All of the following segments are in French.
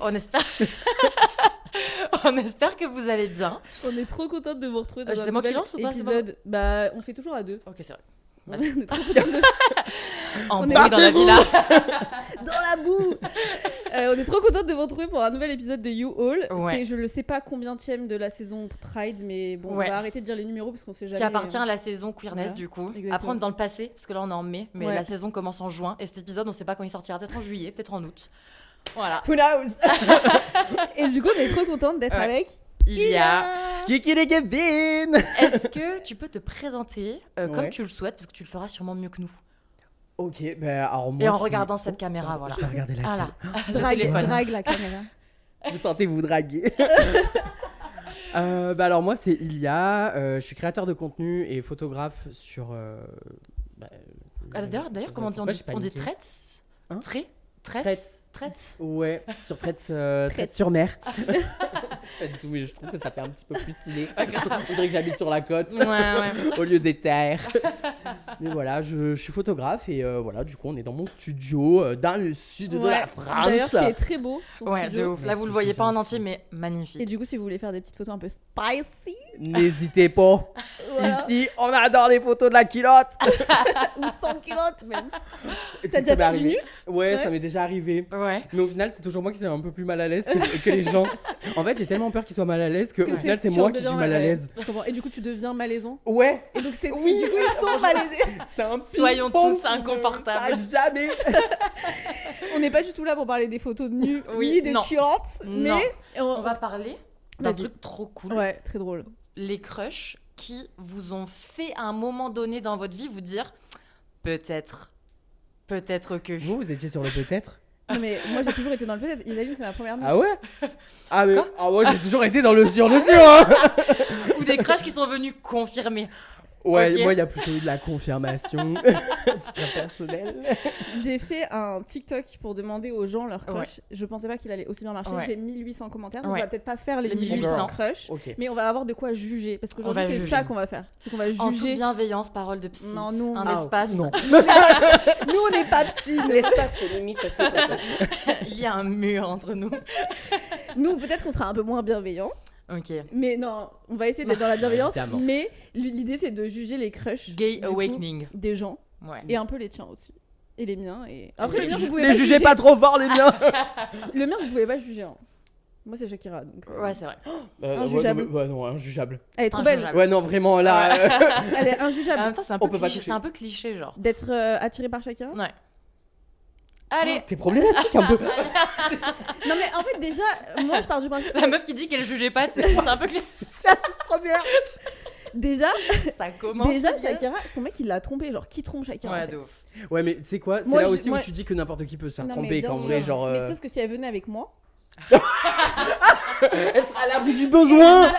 On espère... On espère que vous allez bien. On est trop contente de vous retrouver dans C'est un moi qui nouvel lance ou pas, épisode. Bah, on fait toujours à deux. Ok, c'est vrai. On est trop contente de... En On bruit est dans la partout. villa. dans la boue. On est trop contente de vous retrouver pour un nouvel épisode de You All. Ouais. C'est je ne sais pas combienième de la saison Pride, mais bon, Ouais. on va arrêter de dire les numéros parce qu'on sait jamais. Qui appartient à la saison Queerness, Voilà. du coup. Exactement. Après, on est dans le passé, parce que là, on est en mai, mais Ouais. la saison commence en juin. Et cet épisode, on sait pas quand il sortira. Peut-être en juillet, peut-être en août. Voilà. Who knows. Et du coup, on est trop contente d'être Ouais. avec Il y a... Kiki les Kevin. Est-ce que tu peux te présenter comme Ouais. tu le souhaites, parce que tu le feras sûrement mieux que nous. Ok, ben alors moi. Et en c'est- regardant cette Oh, caméra, pardon, voilà. Je vais regarder la Voilà. drague, téléphone. drague la caméra. Vous sentez vous draguer. Bah alors moi c'est Ilia, je suis créateur de contenu et photographe sur. Bah, D'ailleurs, comment pourquoi on j'ai pas dit niqué traits Hein Traits Traits. Ouais, sur Traits sur mer. Pas du tout, mais je trouve que ça fait un petit peu plus stylé. On dirait que j'habite sur la côte Ouais. au lieu des terres. Mais voilà, je suis photographe et voilà, du coup on est dans mon studio dans le sud de la France. D'ailleurs, qui est très beau. ton Ouais, de studio. ouf. Là, Merci, vous le voyez c'est pas en gentil. entier, mais magnifique. Et du coup, si vous voulez faire des petites photos un peu spicy, N'hésitez pas. voilà. Ici, on adore les photos de la culotte. ou sans culotte même. Ça T'as déjà m'est fait du arrivé. nu? Ouais, Ouais. ça m'est déjà arrivé. Ouais. Mais au final, c'est toujours moi qui suis un peu plus mal à l'aise que les gens. En fait, j'ai tellement peur qu'ils soient mal à l'aise que au final, c'est tu moi en qui suis deviens mal à l'aise. Je comprends. Et du coup, tu deviens malaisant. Ouais, Et donc, c'est Oui. du coup, ils sont malaisés. c'est un Soyons ping-pong tous qui ne inconfortables. s'arrête jamais. On n'est pas du tout là pour parler des photos de nus Oui, ni des non. culottes, Non. mais On va parler d'un Vas-y. truc trop cool. Ouais, très drôle. Les crushs qui vous ont fait à un moment donné dans votre vie vous dire peut-être que... Vous étiez sur le peut-être. Non, mais moi, j'ai toujours été dans le peut-être. Isaline, c'est ma première meuf. Ah ouais. Ah mais Quoi moi j'ai toujours été dans le sur hein. Ou des crushs qui sont venus confirmer. Ouais, Ok. moi il y a plutôt eu de la confirmation. Titre personnel. J'ai fait un TikTok pour demander aux gens leur crush. Je pensais pas qu'il allait aussi bien marcher. Ouais. J'ai 1800 commentaires. Ouais. On va peut-être pas faire les Les 1800 1800. crush, Ok. mais on va avoir de quoi juger. Parce qu'aujourd'hui, On va c'est juger. ça qu'on va faire. C'est qu'on va En toute juger. bienveillance, parole de psy. Non, nous, Un on- espace. Non. nous, on n'est pas psy. L'espace c'est limite. Il y a un mur entre nous. Nous, peut-être qu'on sera un peu moins bienveillants. Ok. Mais non, on va essayer d'être dans la bienveillance. Évidemment. Mais l'idée, c'est de juger les crushs Gay du coup, awakening. des gens. Ouais. Et un peu les tiens aussi. Et les miens. Et... Après, le mien, vous pouvez Les pas jugez juger. pas trop fort les miens. Le mien, vous pouvez pas juger. Hein. Moi, c'est Shakira. Donc, Ouais, c'est vrai. Injugeable. Ouais, non, injugeable. Elle est trop belle. Injugeable. Ouais, non, vraiment là. Elle est En injugeable. même temps, c'est un On peu peut pas cliché. toucher. C'est un peu cliché, genre. D'être attirée par Shakira. Ouais. Allez. T'es problématique un peu. Non, mais en fait, déjà, moi, je pars du principe. La meuf qui dit qu'elle jugeait pas, c'est un peu cliché. Première. Déjà, Ça commence. déjà bien. Shakira, son mec, il l'a trompée. Genre, qui trompe Shakira en Ouais, fait de ouf. Ouais, mais tu sais quoi, c'est Moi, là je- aussi moi- où tu dis que n'importe qui peut se faire Non, mais tromper, bien qu'en sûr. vrai, genre. Mais sauf que si elle venait avec moi. Elle sera à l'abri du besoin.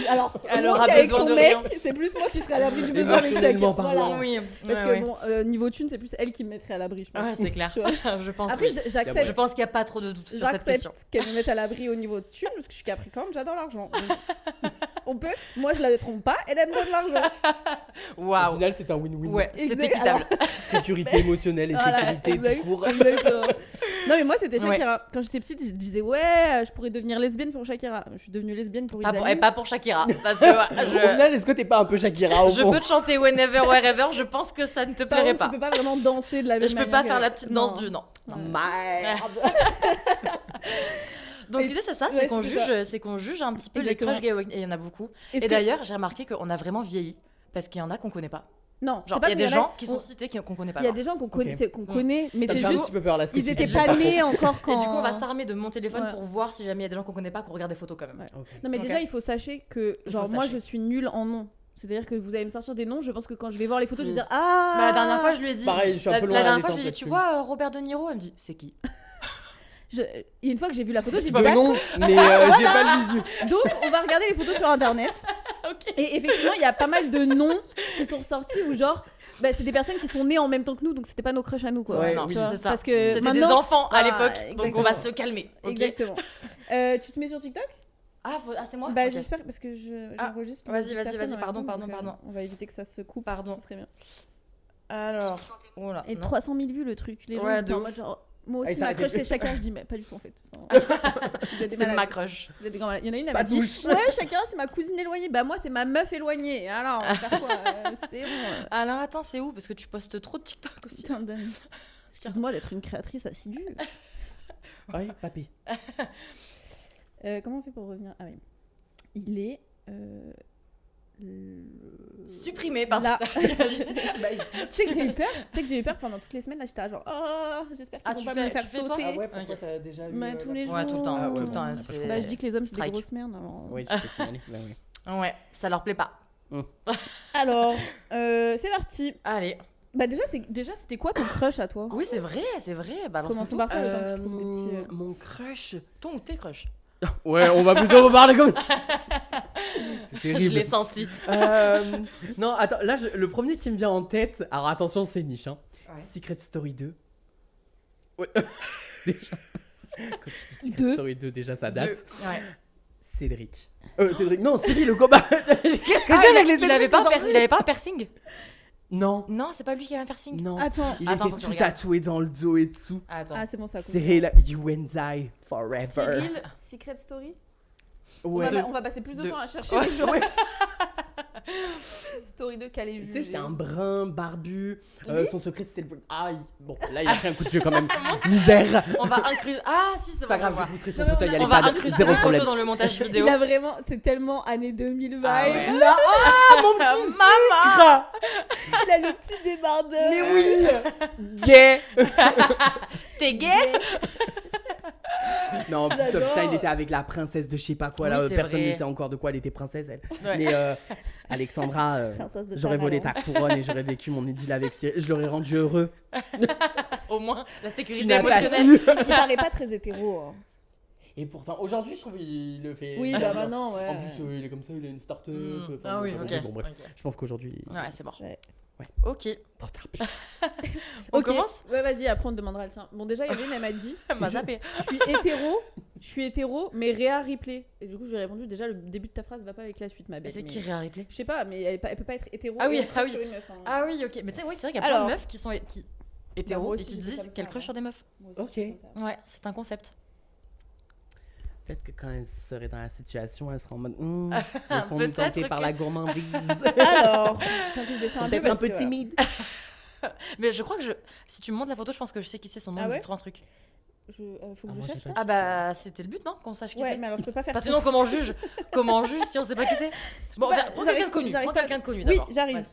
Alors, Elle moi aura qu'avec besoin son de mec, rien. c'est plus moi qui serais à l'abri du besoin avec Shakira. Émotionnellement Voilà. parlant. Oui. Parce ouais, que bon, niveau thune, c'est plus elle qui me mettrait à l'abri, je pense. Ouais, c'est clair. Tu vois. Je pense. Après, oui. j'accepte. Je pense qu'il n'y a pas trop de doute sur cette question. J'accepte qu'elle me mette à l'abri au niveau de thune parce que je suis Capricorne, j'adore l'argent. Donc, on peut. Moi, je la trompe pas, elle me donne de l'argent. Au Waouh. final, c'est un win-win. Ouais, c'est Exact. équitable. Sécurité émotionnelle et Voilà, sécurité exact. tout court. Exactement. Non, mais moi, c'était Ouais. Shakira. Quand j'étais petite, je disais, ouais, je pourrais devenir lesbienne pour Shakira. Je suis devenue lesbienne pour Pas pour, Isaline. et pas pour Shakira. Parce que ouais, Au final, est-ce que t'es pas un peu Shakira au je fond peux te chanter Whenever, Wherever. Je pense que ça ne te Par plairait contre, pas. tu peux pas vraiment danser de la même Je peux manière pas que- faire la petite danse Non. du non. Merde. Donc Et- l'idée c'est ça, ouais, c'est qu'on c'est juge un petit peu Exactement. les crushs gay awakening. Et il y en a beaucoup. Est-ce Et que- d'ailleurs, j'ai remarqué qu'on a vraiment vieilli. Parce qu'il y en a qu'on connaît pas. Non, Genre, c'est pas il y a qu'il des y en gens qui sont cités qu'on connaît pas. Il y a genre. des gens qu'on connaît, Ok. qu'on connaît, mais Ça c'est me fait un juste. petit peu peur là. ce que Ils tu étaient dis. pas nés encore quand. Et du coup, on va s'armer de mon téléphone Ouais. pour voir si jamais il y a des gens qu'on connaît pas, qu'on regarde des photos quand même. Ouais. Ok. Non, mais Ok. déjà, il faut sachez que, Il genre, faut moi, sachez. je suis nulle en nom. C'est-à-dire que vous allez me sortir des noms, je pense que quand je vais voir les photos, je vais dire Ah Bah, la dernière fois, je lui ai dit. Pareil, je suis un la, peu la loin. dernière fois, je lui ai dit, tu vois Robert De Niro? Elle me dit, c'est qui? Et une fois que j'ai vu la photo, j'ai dit Je D'accord. non, mais j'ai pas le visu. Donc, on va regarder les photos sur internet. Ok. Et effectivement, il y a pas mal de noms qui sont ressortis où, genre, bah, c'est des personnes qui sont nées en même temps que nous, donc c'était pas nos crushs à nous, quoi. Ouais, non, oui, Tu vois, c'est ça. Parce que C'était des maintenant- enfants à Ah, l'époque, donc on va exactement. se calmer. Ok. Exactement. Tu te mets sur TikTok? Ah, c'est moi? Bah, Ok. j'espère, parce que j'enregistre. mon vas-y, dictaphone vas-y, en même pardon, temps, pardon, donc, pardon. On va éviter que ça se coupe. Pardon. Ce serait bien. Alors, oula. Et non. 300 000 vues le truc. Les gens Ouais, ils étaient de en ouf. mode genre moi aussi, ça ma a crush, quelque- c'est chacun. Je dis, mais pas du tout en fait. Enfin, vous êtes des C'est malades. ma crush. Vous êtes des grands malades. Il y en a une, elle Pas m'a dit, touche. ouais, chacun, c'est ma cousine éloignée. Bah, moi, c'est ma meuf éloignée. Alors, on va faire quoi C'est bon. Alors attends, c'est où? Parce que tu postes trop de TikTok aussi. Putain, Dan. Excuse-moi d'être une créatrice assidue. Oui, papy. Comment on fait pour revenir? Ah oui. Il est. Supprimé par Là. TikTok. Tu sais que j'ai eu peur. Tu sais que j'ai eu peur pendant toutes les semaines. Là, j'étais là genre, oh, j'espère qu'ils Ah, vont tu pas fais- me le faire tu fais, toi sauter. Ah ouais, pourquoi Ok. t'as déjà eu Mais tous les jours. Ouais, tout le temps. Ah ouais, tout le ouais, temps, ouais. elle se fait- Bah, je dis que les hommes, c'est des strike. grosses merdes. Alors, Oui, tu peux signaler. Bah oui. Ouais, ça leur plaît pas. alors c'est parti. Allez. Bah, déjà, c'était quoi ton crush à toi? Oui, c'est vrai, c'est vrai. Balance Commençons tout. par ça, le temps que je trouve des petits. Mon crush. Ton ou tes crush? Ouais, on va plutôt reparler comme ça. C'est Je terrible. l'ai senti. Non, attends, là, le premier qui me vient en tête, alors attention, c'est niche, hein. Ouais. Secret Story 2. Ouais. Déjà. Quand je dis Secret Deux. Story 2, déjà, ça date. Ouais. Cédric. Cédric. Non, Cyril, le combat. Qu'est-ce que Ah, c'est avec les il avait pas un Cédric il avait pas un piercing? Non. Non, c'est pas lui qui avait un piercing. Non. Attends. Il Attends, faut était que je tout regarde. tatoué dans le dos et dessous. Attends. Ah, c'est bon, ça. Cyril, you and I forever. Cyril, Secret Story. Ouais. On va passer plus de Deux. temps à chercher Ouais. les jours. Story 2 qu'elle est Tu sais, jugée. c'était un brun barbu. Oui. Son secret, c'était le. Aïe. Bon, là, il a pris un coup de vieux quand même. Misère. On va incruster. Ah, si, c'est C'est pas bon, je grave, vois. je pousserai son Non, mais fauteuil à On va l'EHPAD. incruster Zéro des problème. photos dans le montage vidéo. Il a vraiment, c'est tellement années 2000 vibes. Ah ouais. Là, ah, mon Ah, petit maman. gras. Il a le petit débardeur. Mais oui. Gay. T'es gay? Non, en plus, J'adore. putain, il était avec la princesse de je sais pas quoi. Oui, Là, c'est personne vrai. ne sait encore de quoi elle était princesse, elle. Ouais. Mais Alexandra, Princesse de j'aurais volé ta Taraland. couronne et j'aurais vécu mon idylle avec Cyril. Je l'aurais rendu heureux. Au moins, la Tu sécurité n'as pas émotionnelle. su. Il paraît pas très hétéro. Hein. Et pourtant, aujourd'hui, je trouve qu'il le fait. Oui, bah maintenant, ouais. En plus, il est comme ça, il a une start-up. Mm. enfin, Ah oui, bon, ok. Bon, bref. Ok. Je pense qu'aujourd'hui. Ouais, c'est mort. Ouais. Ok. Trop tard. putain. On Ok. commence? Ouais, vas-y, après on te demandera le tien. Bon, déjà, Irine, elle m'a dit Elle m'a zappé. je suis hétéro, mais Réa Ripley. Et du coup, je lui ai répondu déjà, le début de ta phrase va pas avec la suite, ma Mais belle. c'est mais- qui Réa Ripley? Je sais pas, mais elle peut pas être hétéro. Ah oui, et crush ah oui. sur une meuf, hein. Ah oui, ok. Mais tu sais, oui, c'est vrai qu'il y a plein Alors. de meufs qui sont hétéros moi et aussi, qui j'étais disent comme qu'elles ça, crushent sur des meufs. Moi aussi, Ok. je suis comme ça. Ouais, c'est un concept. Peut-être que quand elle serait dans la situation, elle sera en mode. Laissons-nous Peut-être, tenter ok. par la gourmandise. Alors, tant que je descends un peu. Peut-être un parce peu que, timide. Mais je crois que si tu me montres la photo, je pense que je sais qui c'est, son nom Ah me dit ouais trop un truc. faut que Ah, je moi, j'ai cherche. pas là Ah bah, c'était le but, non? Qu'on sache qui Ouais, c'est. mais alors je peux pas faire Parce que ça. sinon, comment on juge si on sait pas qui c'est? Bon, pas- prends j'arrive- quelqu'un de connu. j'arrive Prends pas- quelqu'un de connu Oui, d'abord. j'arrive. Vas-y.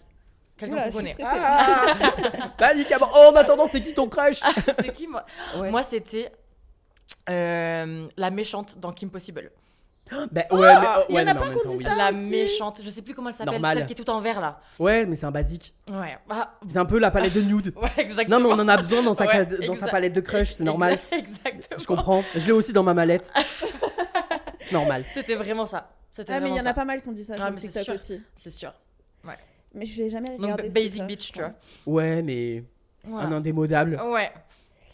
Quelqu'un Oula, qu'on je suis connaît. stressée. Ah Panique avant. Oh, en attendant, c'est qui ton crush? C'est qui, moi? Ouais. Moi, c'était la méchante dans Kim Possible. Bah, ouais, mais, il y en a mais pas même qu'on temps, dit oui. ça. La aussi. méchante, je sais plus comment elle s'appelle, Normal. celle qui est tout en vert là. Ouais, mais c'est un basique. Ouais, ah, C'est un peu la palette de nude. ouais, exactement. Non, mais on en a besoin dans sa, Ouais, dans sa exact- palette de crush, c'est normal. Exactement. Je comprends. Je l'ai aussi dans ma mallette. C'est normal. C'était vraiment ça. C'était Ah, mais il y vraiment en a ça. pas mal qui ont dit ça Ah, sur mais c'est TikTok sûr. aussi. C'est sûr. Mais je l'ai jamais Donc, regardé. ce Basic truc-là, Bitch, je tu crois. vois. Ouais, mais Voilà. un indémodable. Ouais.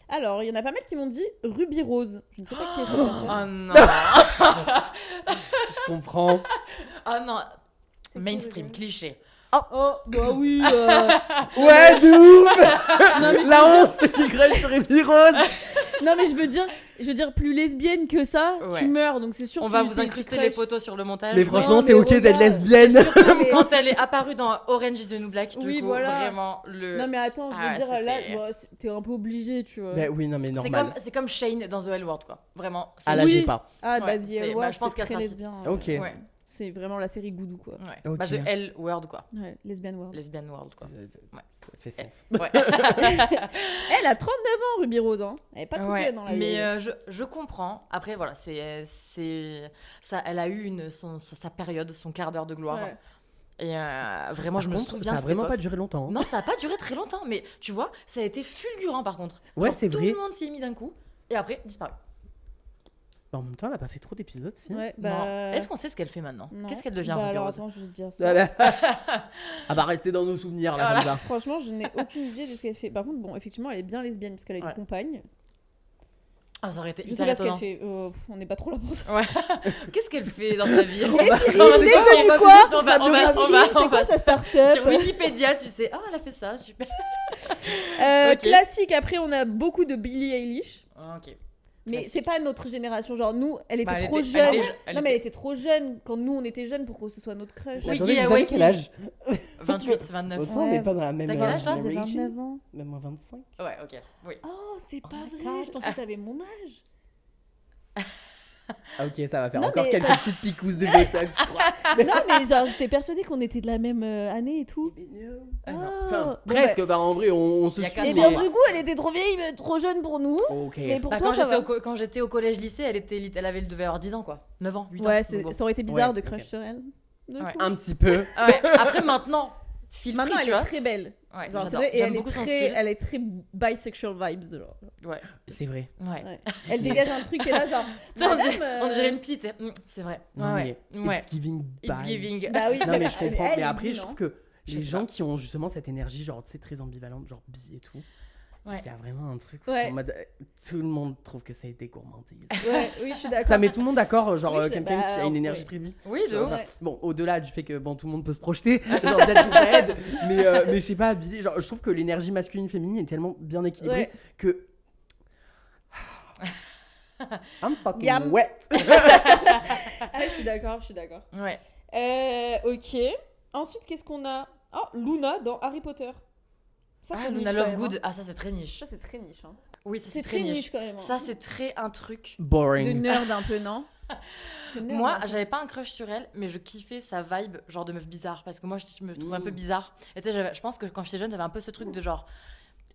Alors, il y en a pas mal qui m'ont dit Ruby Rose. Je ne sais pas qui est cette personne. Oh non. Je comprends. Oh non. C'est Mainstream, cool, cliché. Oh, bah oui. Ouais, de ouf. Non, mais je La veux honte, c'est qu'il crush sur Ruby Rose. Non, mais je veux dire plus lesbienne que ça, Ouais. tu meurs. Donc c'est sûr. On que va tu- vous tu incruster crushes. les photos sur le montage. Mais franchement, mais c'est ok d'être regarde. lesbienne. Surtout quand elle est apparue dans Orange is the New Black, du Oui, coup, voilà. vraiment le. Non, mais attends, je veux Ah, dire là, c'était- bon, t'es un peu obligé, tu vois. Bah oui, non, mais normal. C'est comme Shane dans The L Word, quoi. Vraiment. Ah là, Oui. j'ai pas. Ah, bah, Ouais, The c'est- L bah, Word, je pense c'est qu'elle très sera- lesbien. Ok. Ouais. C'est vraiment la série Goudou, quoi. Ouais. Ok. Bah, The L Word, quoi. Ouais, Lesbian World. Lesbian World, quoi. Ça fait sens. Ouais. Elle a 39 ans, Ruby Rose, hein. Elle est pas toute Ouais, jeune dans la vie. mais je comprends. Après, voilà, c'est ça. Elle a eu sa période, son quart d'heure de gloire. Ouais. Et vraiment, Par je me contre, souviens ça de a cette vraiment époque. pas duré longtemps. hein. Non, ça a pas duré très longtemps, mais tu vois, ça a été fulgurant par contre. Ouais, Genre, c'est tout vrai. le monde s'y est mis d'un coup, et après, disparu. Bah, en même temps, elle a pas fait trop d'épisodes, si. Ouais, Non. bah. Est-ce qu'on sait ce qu'elle fait maintenant? non. Qu'est-ce qu'elle devient, Bah, Ruby alors, Rose? attends, je vais te dire Ah ça. bah... ah bah, rester dans nos souvenirs, là, Voilà. comme ça. Franchement, je n'ai aucune idée de ce qu'elle fait. Par contre, bon, effectivement, elle est bien lesbienne parce qu'elle a une Ouais. compagne. Ah, ça aurait été Je sais hyper pas ce qu'elle étonnant. fait. On n'est pas trop là pour ça. Qu'est-ce qu'elle fait dans sa vie? Cyril, On va- c'est on va- connu on va- quoi on va- on va- Cyril, on va- c'est quoi sa start-up Sur Wikipédia, tu sais, oh, elle a fait ça, super. Ok. Classique, après, on a beaucoup de Billie Eilish. Ok. Mais Classique. c'est pas notre génération. Genre, nous, elle était Bah, elle trop était- jeune. elle Non, mais elle était- était trop jeune quand nous, on était jeunes pour que ce soit notre crush. Oui, Attendez, Gay vous avez quel Awakening. âge 28, 29. Autant on Ouais. n'est pas dans la même T'as quel âge, toi J'ai generation. 29 ans. Même moi 25. Ouais, ok. Oui. Oh, c'est pas my vrai. God. Je pensais que t'avais mon âge. Ah ok, ça va faire Non, encore mais- quelques petites picousses de botox, je crois. Non, mais genre, j'étais persuadée qu'on était de la même année et tout. Ah, non. Enfin, Bon, presque, enfin, en vrai, on se Il y a suit. quatre Et ans. bien, mais- du coup, elle était trop vieille, mais trop jeune pour nous. Ok. Mais pour Bah, toi, ça va. quand j'étais au collège-lycée, elle devait avoir 10 ans, quoi. 9 ans, 8 ans. Ouais, Donc bon. ça aurait été bizarre Ouais, de crush ok. sur elle. Du Ouais. coup. Un petit peu. Ah ouais, après, maintenant, feel Maintenant, free, elle tu est vois. très belle. Ouais, Genre, c'est j'adore. vrai, et J'aime elle est, beaucoup son très, style. elle est très bisexual vibes. Genre. Ouais, C'est vrai. ouais. Ouais. Elle dégage un truc et là, genre. Tu sais, on madame, dirait, on dirait une petite. C'est vrai. Non, Ouais, mais ouais. It's giving It's bye. giving. Bah oui, Non mais je comprends, elle mais est après bi, je non trouve que Je les sais gens pas. qui ont justement cette énergie genre tu sais très ambivalente, genre bi et tout, Ouais. il y a vraiment un truc Ouais. en mode tout le monde trouve que ça a été gourmandise. Ouais, oui, je suis d'accord. Ça met tout le monde d'accord, genre Oui, quelqu'un bah, qui a une oui. énergie très bi. Oui, de Genre, ouf. Ouais. Bon, au-delà du fait que bon tout le monde peut se projeter, genre peut-être que ça aide, mais je sais pas, bi, genre je trouve que l'énergie masculine féminine est tellement bien équilibrée Ouais. que I'm fucking Yam. wet. Ah, je suis d'accord, je suis d'accord. Ouais. Ok. Ensuite, qu'est-ce qu'on a? Oh, Luna dans Harry Potter. Ça, Ah, c'est Luna niche, quand même, Lovegood. hein. Ah, ça, c'est très niche. Ça, c'est très niche. Hein. Oui, ça, C'est très niche quand même. hein. Ça, c'est très un truc. De Boring. nerd un peu, non? C'est nerd, Moi, un peu. j'avais pas un crush sur elle, mais je kiffais sa vibe, genre de meuf bizarre. Parce que moi, je me trouve un peu bizarre. Et tu sais, je pense que quand j'étais jeune, j'avais un peu ce truc de genre.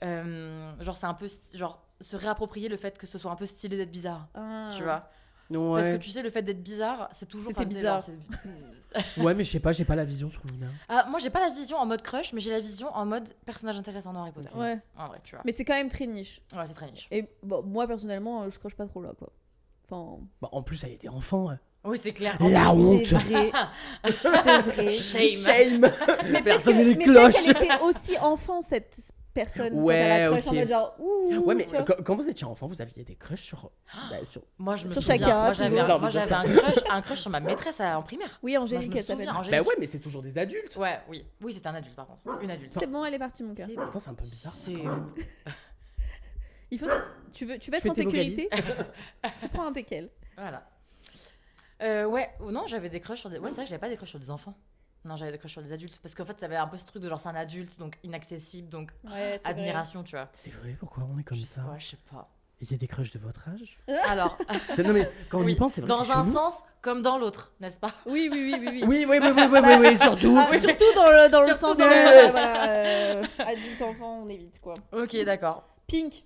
Genre, c'est un peu. Genre, se réapproprier le fait que ce soit un peu stylé d'être bizarre. Ah. Tu vois? Non, Parce que ouais. tu sais, le fait d'être bizarre, c'est toujours. C'était enfin, tu sais, bizarre. genre, Ouais, mais je sais pas, j'ai pas la vision sur Luna. Ah, moi, j'ai pas la vision en mode crush, mais j'ai la vision en mode personnage intéressant dans Harry Potter. Ouais. En vrai, tu vois. Mais c'est quand même très niche. Ouais, c'est très niche. Et bon, moi, personnellement, je croche pas trop là, quoi. Enfin. Bah, en plus, elle était enfant. hein. Oui, c'est clair. La honte. C'est vrai. C'est vrai. Shame. Mais Personne peut-être les que- mais cloches. peut-être qu'elle était aussi enfant, cette personne. Ouais, quand elle a crush ok. en mode genre. Ouh, Ouais, mais tu vois. quand vous étiez enfant, vous aviez des crushs sur. Bah, sur... Moi, je me Sur souviens. Shakira, Moi, j'avais toujours. un, moi, j'avais un crush sur ma maîtresse en primaire. Oui, Moi, je Angélique, me elle s'appelle. souviens. Bah Angélique. ouais, mais c'est toujours des adultes. Ouais, oui. Oui, c'était un adulte, par contre. Une adulte. C'est bon, elle est partie, mon cœur. Attends, c'est un peu bizarre. C'est- quand même. Il faut. Tu veux être fais en tes sécurité Tu prends un teckel. Voilà. Ouais, ou non, j'avais des crushs sur des. Ouais, c'est vrai que j'avais pas des crushs sur des enfants. Non, j'avais des crushs sur des adultes. Parce qu'en fait, t'avais un peu ce truc de genre, c'est un adulte, donc inaccessible, donc Ouais, c'est admiration, tu vois. C'est vrai, pourquoi on est comme ça Ouais, je sais pas. Il y a des crushs de votre âge Alors, Non, mais quand on oui, y pense, c'est vrai. dans c'est un chelou. sens comme dans l'autre, n'est-ce pas? Oui, oui, oui, oui. Oui, oui, surtout. Ah, surtout dans le Surtout sens dans voilà, adulte enfant, on évite quoi. Ok, d'accord. Pink.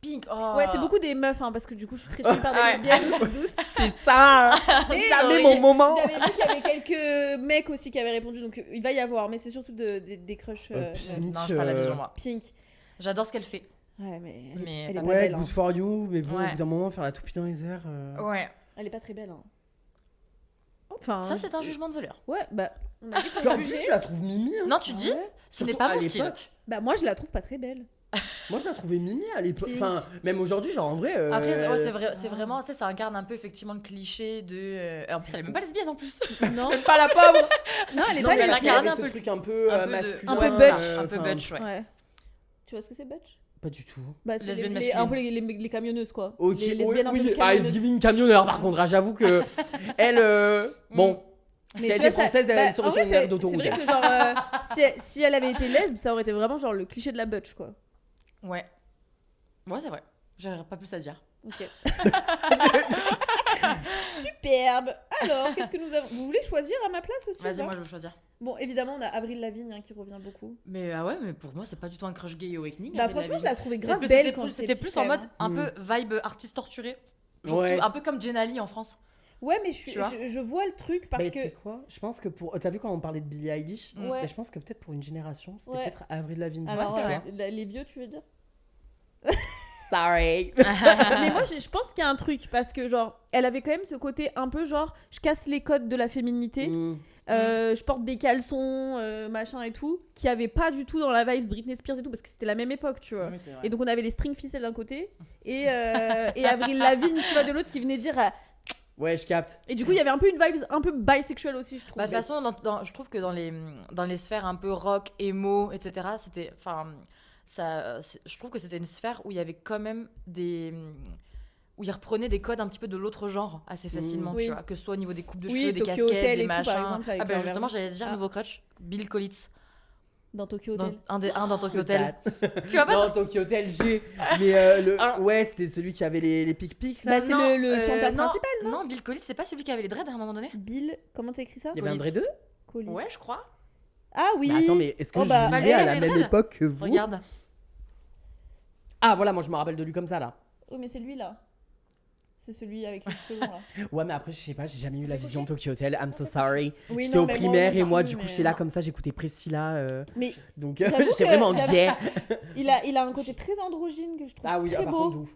Pink, oh. Ouais, c'est beaucoup des meufs hein, parce que du coup je suis très suivie par des Ouais. lesbiennes, je me doute. Putain Et Jamais mon moment J'avais vu qu'il y avait quelques mecs aussi qui avaient répondu, donc il va y avoir, mais c'est surtout des crushs. Pink, Non, j'ai pas la vision, moi. Pink. J'adore ce qu'elle fait. Ouais, mais elle, Mais elle est pas pas Ouais, belle. good Hein. for you, mais bon, Ouais. au bout d'un moment, faire la toupie dans les airs. Ouais. Elle est pas très belle. Hein. Enfin. Ça, c'est un jugement de voleur. Ouais, bah on a dit En qu'on plus, jugeait. je la trouve mimi. Hein. Non, tu Ah dis, ouais ce n'est Surtout pas à mon style. l'époque. Bah moi je la trouve pas très belle. Moi, je la trouvais mimi à l'époque. Pink. Enfin, même aujourd'hui, genre en vrai. Après, ouais, c'est vrai, c'est vraiment, tu sais, ça incarne un peu effectivement le cliché de. En plus, elle est même pas lesbienne en plus. Non. Pas la pauvre Non, elle est Non, pas mais elle elle lesbienne. incarne avait un ce peu truc un peu un peu de- masculin. un peu ouais, butch. Un peu enfin, butch, ouais. Ouais. Tu vois ce que c'est butch? Pas du tout. Bah, c'est Lesbienne un masculine. peu les camionneuses quoi. Ok, Les lesbiennes un peu oui, camionneuses. It's giving camionneur par contre, hein, j'avoue que elle, bon, Mais si tu elle vois, était ça- française, bah, elle serait en sur vrai, une aire c'est d'autoroute. vrai que genre si elle avait été lesbe, ça aurait été vraiment genre le cliché de la butch quoi. Ouais. Ouais, c'est vrai. J'aurais pas plus à dire. Ok. Superbe. Alors, qu'est-ce que nous avons? Vous voulez choisir à ma place aussi ou Vas-y, pas moi, je veux choisir. Bon, évidemment, on a Avril Lavigne hein, qui revient beaucoup. Mais ah ouais, mais pour moi, c'est pas du tout un crush gay awakening. Bah Avril franchement, je Lavigne. la trouvais C'est grave plus- belle c'était quand plus- j'étais C'était petite, plus en quand mode même. un peu vibe artiste torturé. Genre Ouais. un peu comme Jenali en France. Ouais, mais Tu vois je vois le truc parce Mais que tu sais quoi? Je pense que pour. T'as vu quand on parlait de Billie Eilish? Ouais. Mais je pense que peut-être pour une génération, c'était Ouais. peut-être Avril Lavigne. alors c'est vrai. les vieux, tu veux dire? Sorry. Mais moi, je pense qu'il y a un truc parce que genre, elle avait quand même ce côté un peu genre, je casse les codes de la féminité. Mm. Je porte des caleçons, machin et tout, qui avait pas du tout dans la vibe Britney Spears et tout, parce que c'était la même époque, tu vois. Oui, c'est vrai. Et donc on avait les string ficelles d'un côté et Avril Lavigne, tu vois, de l'autre qui venait dire. Ouais, je capte. Et du coup, il y avait un peu une vibe un peu bisexuelle aussi, je trouve. Bah, de toute façon, je trouve que dans les sphères un peu rock, emo, etc., c'était. Enfin. je trouve que c'était une sphère où il y avait quand même où ils reprenaient des codes un petit peu de l'autre genre assez facilement, Oui. tu vois, que ce soit au niveau des coupes de Oui, cheveux, des Tokyo casquettes, Hotel des et tout, par machins. exemple, avec Ah bah leur justement, verre. j'allais dire nouveau crutch, Bill Collins, Dans Tokyo dans, Hotel. un dans Tokyo Hotel. Tu vois pas Non, Tokyo Hotel, j'ai. Mais ouais, c'était celui qui avait les pics-pics là. Bah, c'est le chanteur non, principal, non, Bill Collins, c'est pas celui qui avait les dreads à un moment donné? Bill, comment tu écris ça? Il y avait un Collins. Dread 2. Collins. Ouais, je crois. Ah oui. Mais attends, mais est-ce que Oh, je bah, vivais lui, à il la avait même les dreads. époque que vous? Regarde. Ah voilà, moi je me rappelle de lui comme ça là. Oui, mais c'est lui là. C'est celui avec les cheveux longs là. Ouais, mais après, je sais pas, j'ai jamais eu la vision Tokyo Hotel. I'm so sorry. Oui, J'étais non, au mais primaire et moi, non du plus, coup, mais- j'étais là comme ça, j'écoutais Priscilla. Mais Donc, J'avoue j'étais que vraiment j'avoue- gay. il a un côté très androgyne que je trouve Ah oui, très par beau. contre, de ouf.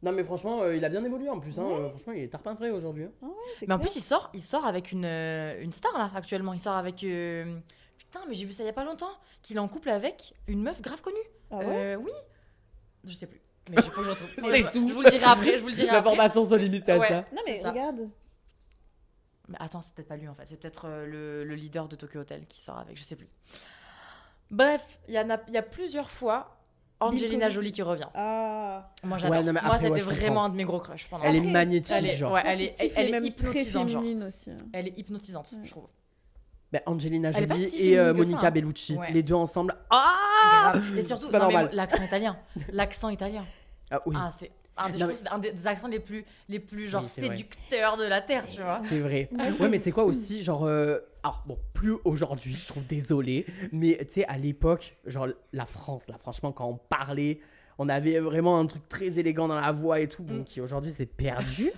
Non, mais franchement, il a bien évolué en plus. Hein. Ouais. Franchement, il est tarpin frais aujourd'hui. Hein. Ah ouais, c'est Mais en clair. plus, il sort avec une star là actuellement. Il sort avec. Putain, mais j'ai vu ça il y a pas longtemps. Qu'il est en couple avec une meuf grave connue. Ah ouais. Oui. Je sais plus. Mais il faut que je retrouve. C'est tout. Je vous le dirai après. Je vous le dirai après. L'information se limite à Ouais. ça. Non mais c'est ça. regarde. Mais attends, c'est peut-être pas lui en fait. C'est peut-être le leader de Tokyo Hotel qui sort avec. Je sais plus. Bref, il y a plusieurs fois Angelina Collins. Jolie qui revient. Ah. Moi j'adore. Ouais, non, mais Moi après, ouais, c'était je vraiment comprends. un de mes gros crushs pendant. Elle est Après, magnétique, elle est- genre. ouais. Toi, elle tu est- kiffes elle les est mêmes hypnotisante, très genre. féminine aussi. Elle est hypnotisante, Ouais. je trouve. Bah, Angelina Elle est pas Jolie si et féminine que Monica ça, hein. Bellucci. Ouais. Les deux ensemble. Ah Grave. Et surtout, C'est pas non, mais normal. l'accent italien. L'accent italien. Ah oui, Ah, c'est un des, Non, je trouve, c'est un des accents les plus genre Oui, c'est vrai. séducteurs de la terre, tu vois. c'est vrai. Moi, je- Ouais, mais tu sais quoi aussi, genre. Alors, bon, plus aujourd'hui, je trouve désolé. Mais tu sais, à l'époque, genre, la France, là, franchement, quand on parlait. On avait vraiment un truc très élégant dans la voix et tout, bon, qui aujourd'hui s'est perdu.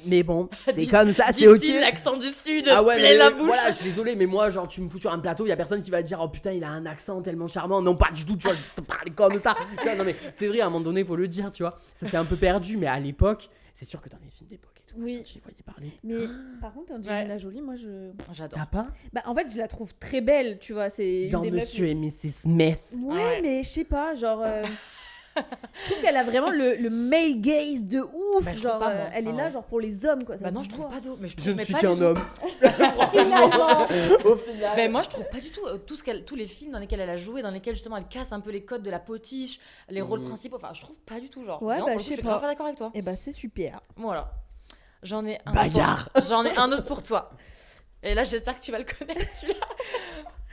Mais bon, c'est Dis- comme ça, c'est ok. Dit-il l'accent du sud, Ah ouais, plein mais la bouche. voilà, je suis désolé, mais moi, genre, tu me fous sur un plateau, il y a personne qui va dire, oh putain, il a un accent tellement charmant. Non, pas du tout, tu vois, je te parlais comme ça. Tu vois, non, mais c'est vrai, à un moment donné, faut le dire, tu vois. Ça s'est un peu perdu, mais à l'époque, c'est sûr que dans les films d'époque et tout, Oui. je les voyais parler. Mais par contre Angelina Jolie, moi je. J'adore. T'as pas Bah en fait je la trouve très belle, tu vois. C'est une dans des meufs. Monsieur et Mrs. Smith. Ouais, Ouais. mais je sais pas, genre. Je trouve qu'elle a vraiment le male gaze de ouf. Bah, je trouve genre, pas, moi. elle est Ah là, ouais. genre pour les hommes, quoi. ça Bah non, se je trouve voit. pas d'eau. Mais je, Je trouve, ne mais suis pas qu'un du tout. homme. Finalement. Au final. Ben moi je trouve pas du tout tous les films dans lesquels elle a joué, dans lesquels justement elle casse un peu les codes de la potiche, les rôles principaux, enfin je trouve pas du tout genre. Ouais, Vraiment, bah, pour le je coup, sais suis pas. grave pas d'accord avec toi. Et bah c'est super. Voilà. J'en ai un Bagarre. autre. J'en ai un autre pour toi. Et là j'espère que tu vas le connaître celui-là.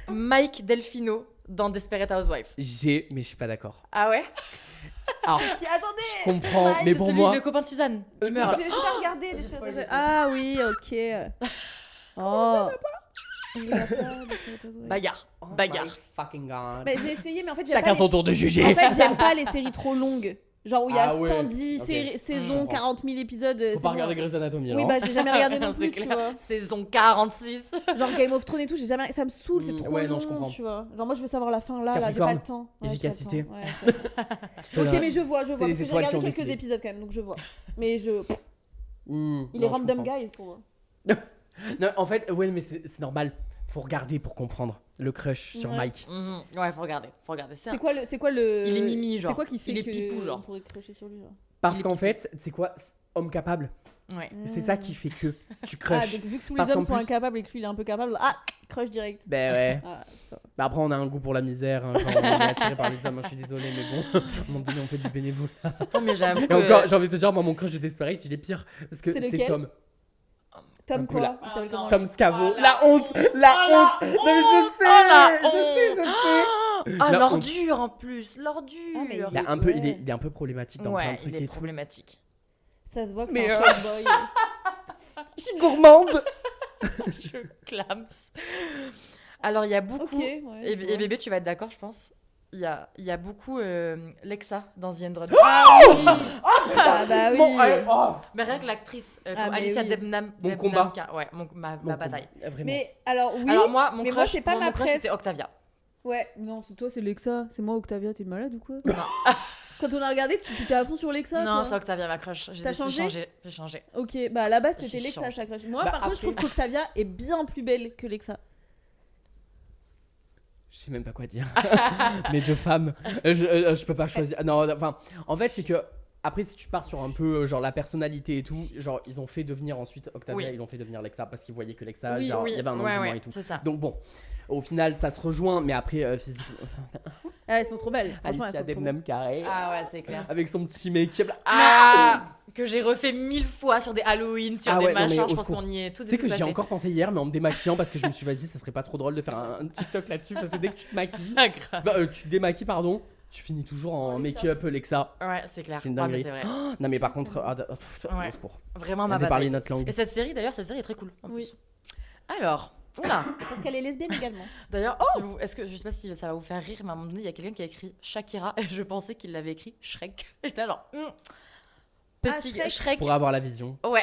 Mike Delfino dans Desperate Housewives. Mais je suis pas d'accord. Ah ouais? Alors, Attendez. je comprends, mais C'est pour celui moi. le copain de Suzanne qui meurt. J'ai pas regardé les spoil le Ah oui, ok. Oh. Je regarde pas, Desperate Housewives. Bagarre. Oh Bagarre. my fucking god. Bah, j'ai essayé, mais en fait, j'aime Chacun pas son tour de juger. En fait, j'aime pas les séries trop longues. Genre où il y a Ah ouais. 110 Ok. saisons, Mmh. 40 000 épisodes. Faut c'est pas bon. regarder Grey's Anatomy. Oui, alors. bah j'ai jamais regardé non C'est plus, tu clair. vois. Saison 46. Genre Game of Thrones et tout, j'ai jamais... ça me saoule, c'est Mm, trop ouais, long, non, je comprends. tu vois. Genre moi je veux savoir la fin là, j'ai pas le temps. Ouais, j'ai pas le Efficacité. temps. Ouais, j'ai pas le temps. Ok, mais je vois, C'est parce les que j'ai étoiles qui regardé ont quelques décidé. épisodes quand même, donc je vois. Mais je... Mm, Il non, est je random comprends. guys pour moi. Non, en fait, ouais, mais c'est normal. Faut regarder pour comprendre le crush sur Ouais. Mike. Ouais, faut regarder. C'est C'est quoi le... Il est mimi, genre. C'est quoi qui fait Il est que pipou, genre. on pourrait crusher sur lui, genre. Parce Il est qu'en pipou. fait, c'est quoi homme capable. Ouais. C'est ça qui fait que tu Ah, crush. donc vu que tous Parce les hommes qu'en sont plus- incapables et que lui il est un peu capable, ah, crush direct. Ben ouais. Ah, putain. Bah après, on a un goût pour la misère hein, quand on est attiré par les hommes. hein, Je suis désolé, mais bon, à un moment donné, on fait du bénévole. Attends, mais j'avoue Et que... encore, j'ai envie de te dire, moi, mon crush de Desperate, il est pire. Parce que C'est c'est lequel Tom. Tom Un peu quoi là. Il s'appelle comment Tom Scavo. Oh, la honte. La honte. Non, mais je sais. la Je sais. Ah, La l'ordure en plus, l'ordure. Ah, mais Il, a un peu, Ouais. il est un peu problématique dans plein Ouais, de trucs il est et tout. problématique. Ça se voit que Mais, c'est un fuckboy. Je suis gourmande. Je clams. Alors, il y a beaucoup... Ok, ouais. Et, je et vois. bébé, tu vas être d'accord, je pense. Il y a beaucoup Lexa dans The Android. Ah oui Ah bah oui Bon, allez, oh. Mais rien que l'actrice, Ah, mais Alicia oui. Debnam. Mon combat. Ouais, ma Mon bataille. combat, Vraiment. Mais alors oui, Alors, moi, mon mais crush, moi, c'est pas mon ma crush, préf. c'était Octavia. Ouais, non, c'est toi, c'est Lexa. C'est moi, Octavia, t'es malade ou quoi Quand on a regardé, tu t'étais à fond sur Lexa Non, toi c'est Octavia, ma crush. J'ai T'as décidé de changé changer. J'ai changé. Ok, bah à la base, c'était J'ai Lexa, changé. sa crush. Moi, Bah, par contre, je trouve après- qu'Octavia est bien plus belle que Lexa. Je sais même pas quoi dire. Mais deux femmes, je peux pas choisir. Non, enfin, en fait, c'est que après, si tu pars sur un peu genre la personnalité et tout, genre ils ont fait devenir ensuite Octavia, Oui. ils l'ont fait devenir Lexa parce qu'ils voyaient que Lexa, Oui, genre, il y avait un engouement et tout. c'est ça. Donc bon, au final, ça se rejoint, mais après, physiquement, Ah, elles sont trop belles. Franchement, elles Alicia sont trop belles. Debnam carré, Ah ouais, c'est clair. avec son petit make-up là. Ah, que j'ai refait 1000 fois sur des Halloween, sur Ah des ouais, non, mais machins. au Je pense secours. qu'on y est toutes Tu sais et que tous j'y ai passés. encore pensé hier, mais en me démaquillant parce que je me suis dit, vas-y, ça serait pas trop drôle de faire un TikTok là-dessus parce que dès que tu te maquilles, Ah, grave. bah, tu te démaquilles, pardon, tu finis toujours en make-up Lexa. Ouais, c'est clair. C'est une Ah, mais dinguerie. c'est vrai. Non, mais par contre, Ouais. au secours. Vraiment On ma avait parlé bataille. notre langue. Et cette série, d'ailleurs, est très cool. En Oui. plus. Alors, oula. Parce qu'elle est lesbienne également. D'ailleurs, est-ce que je sais pas si ça va vous faire rire, mais à un moment donné, il y a quelqu'un qui a écrit Shakira et je pensais qu'il l'avait écrit Shrek. J'étais alors petit Shrek. Shrek. Pour avoir la vision. Ouais.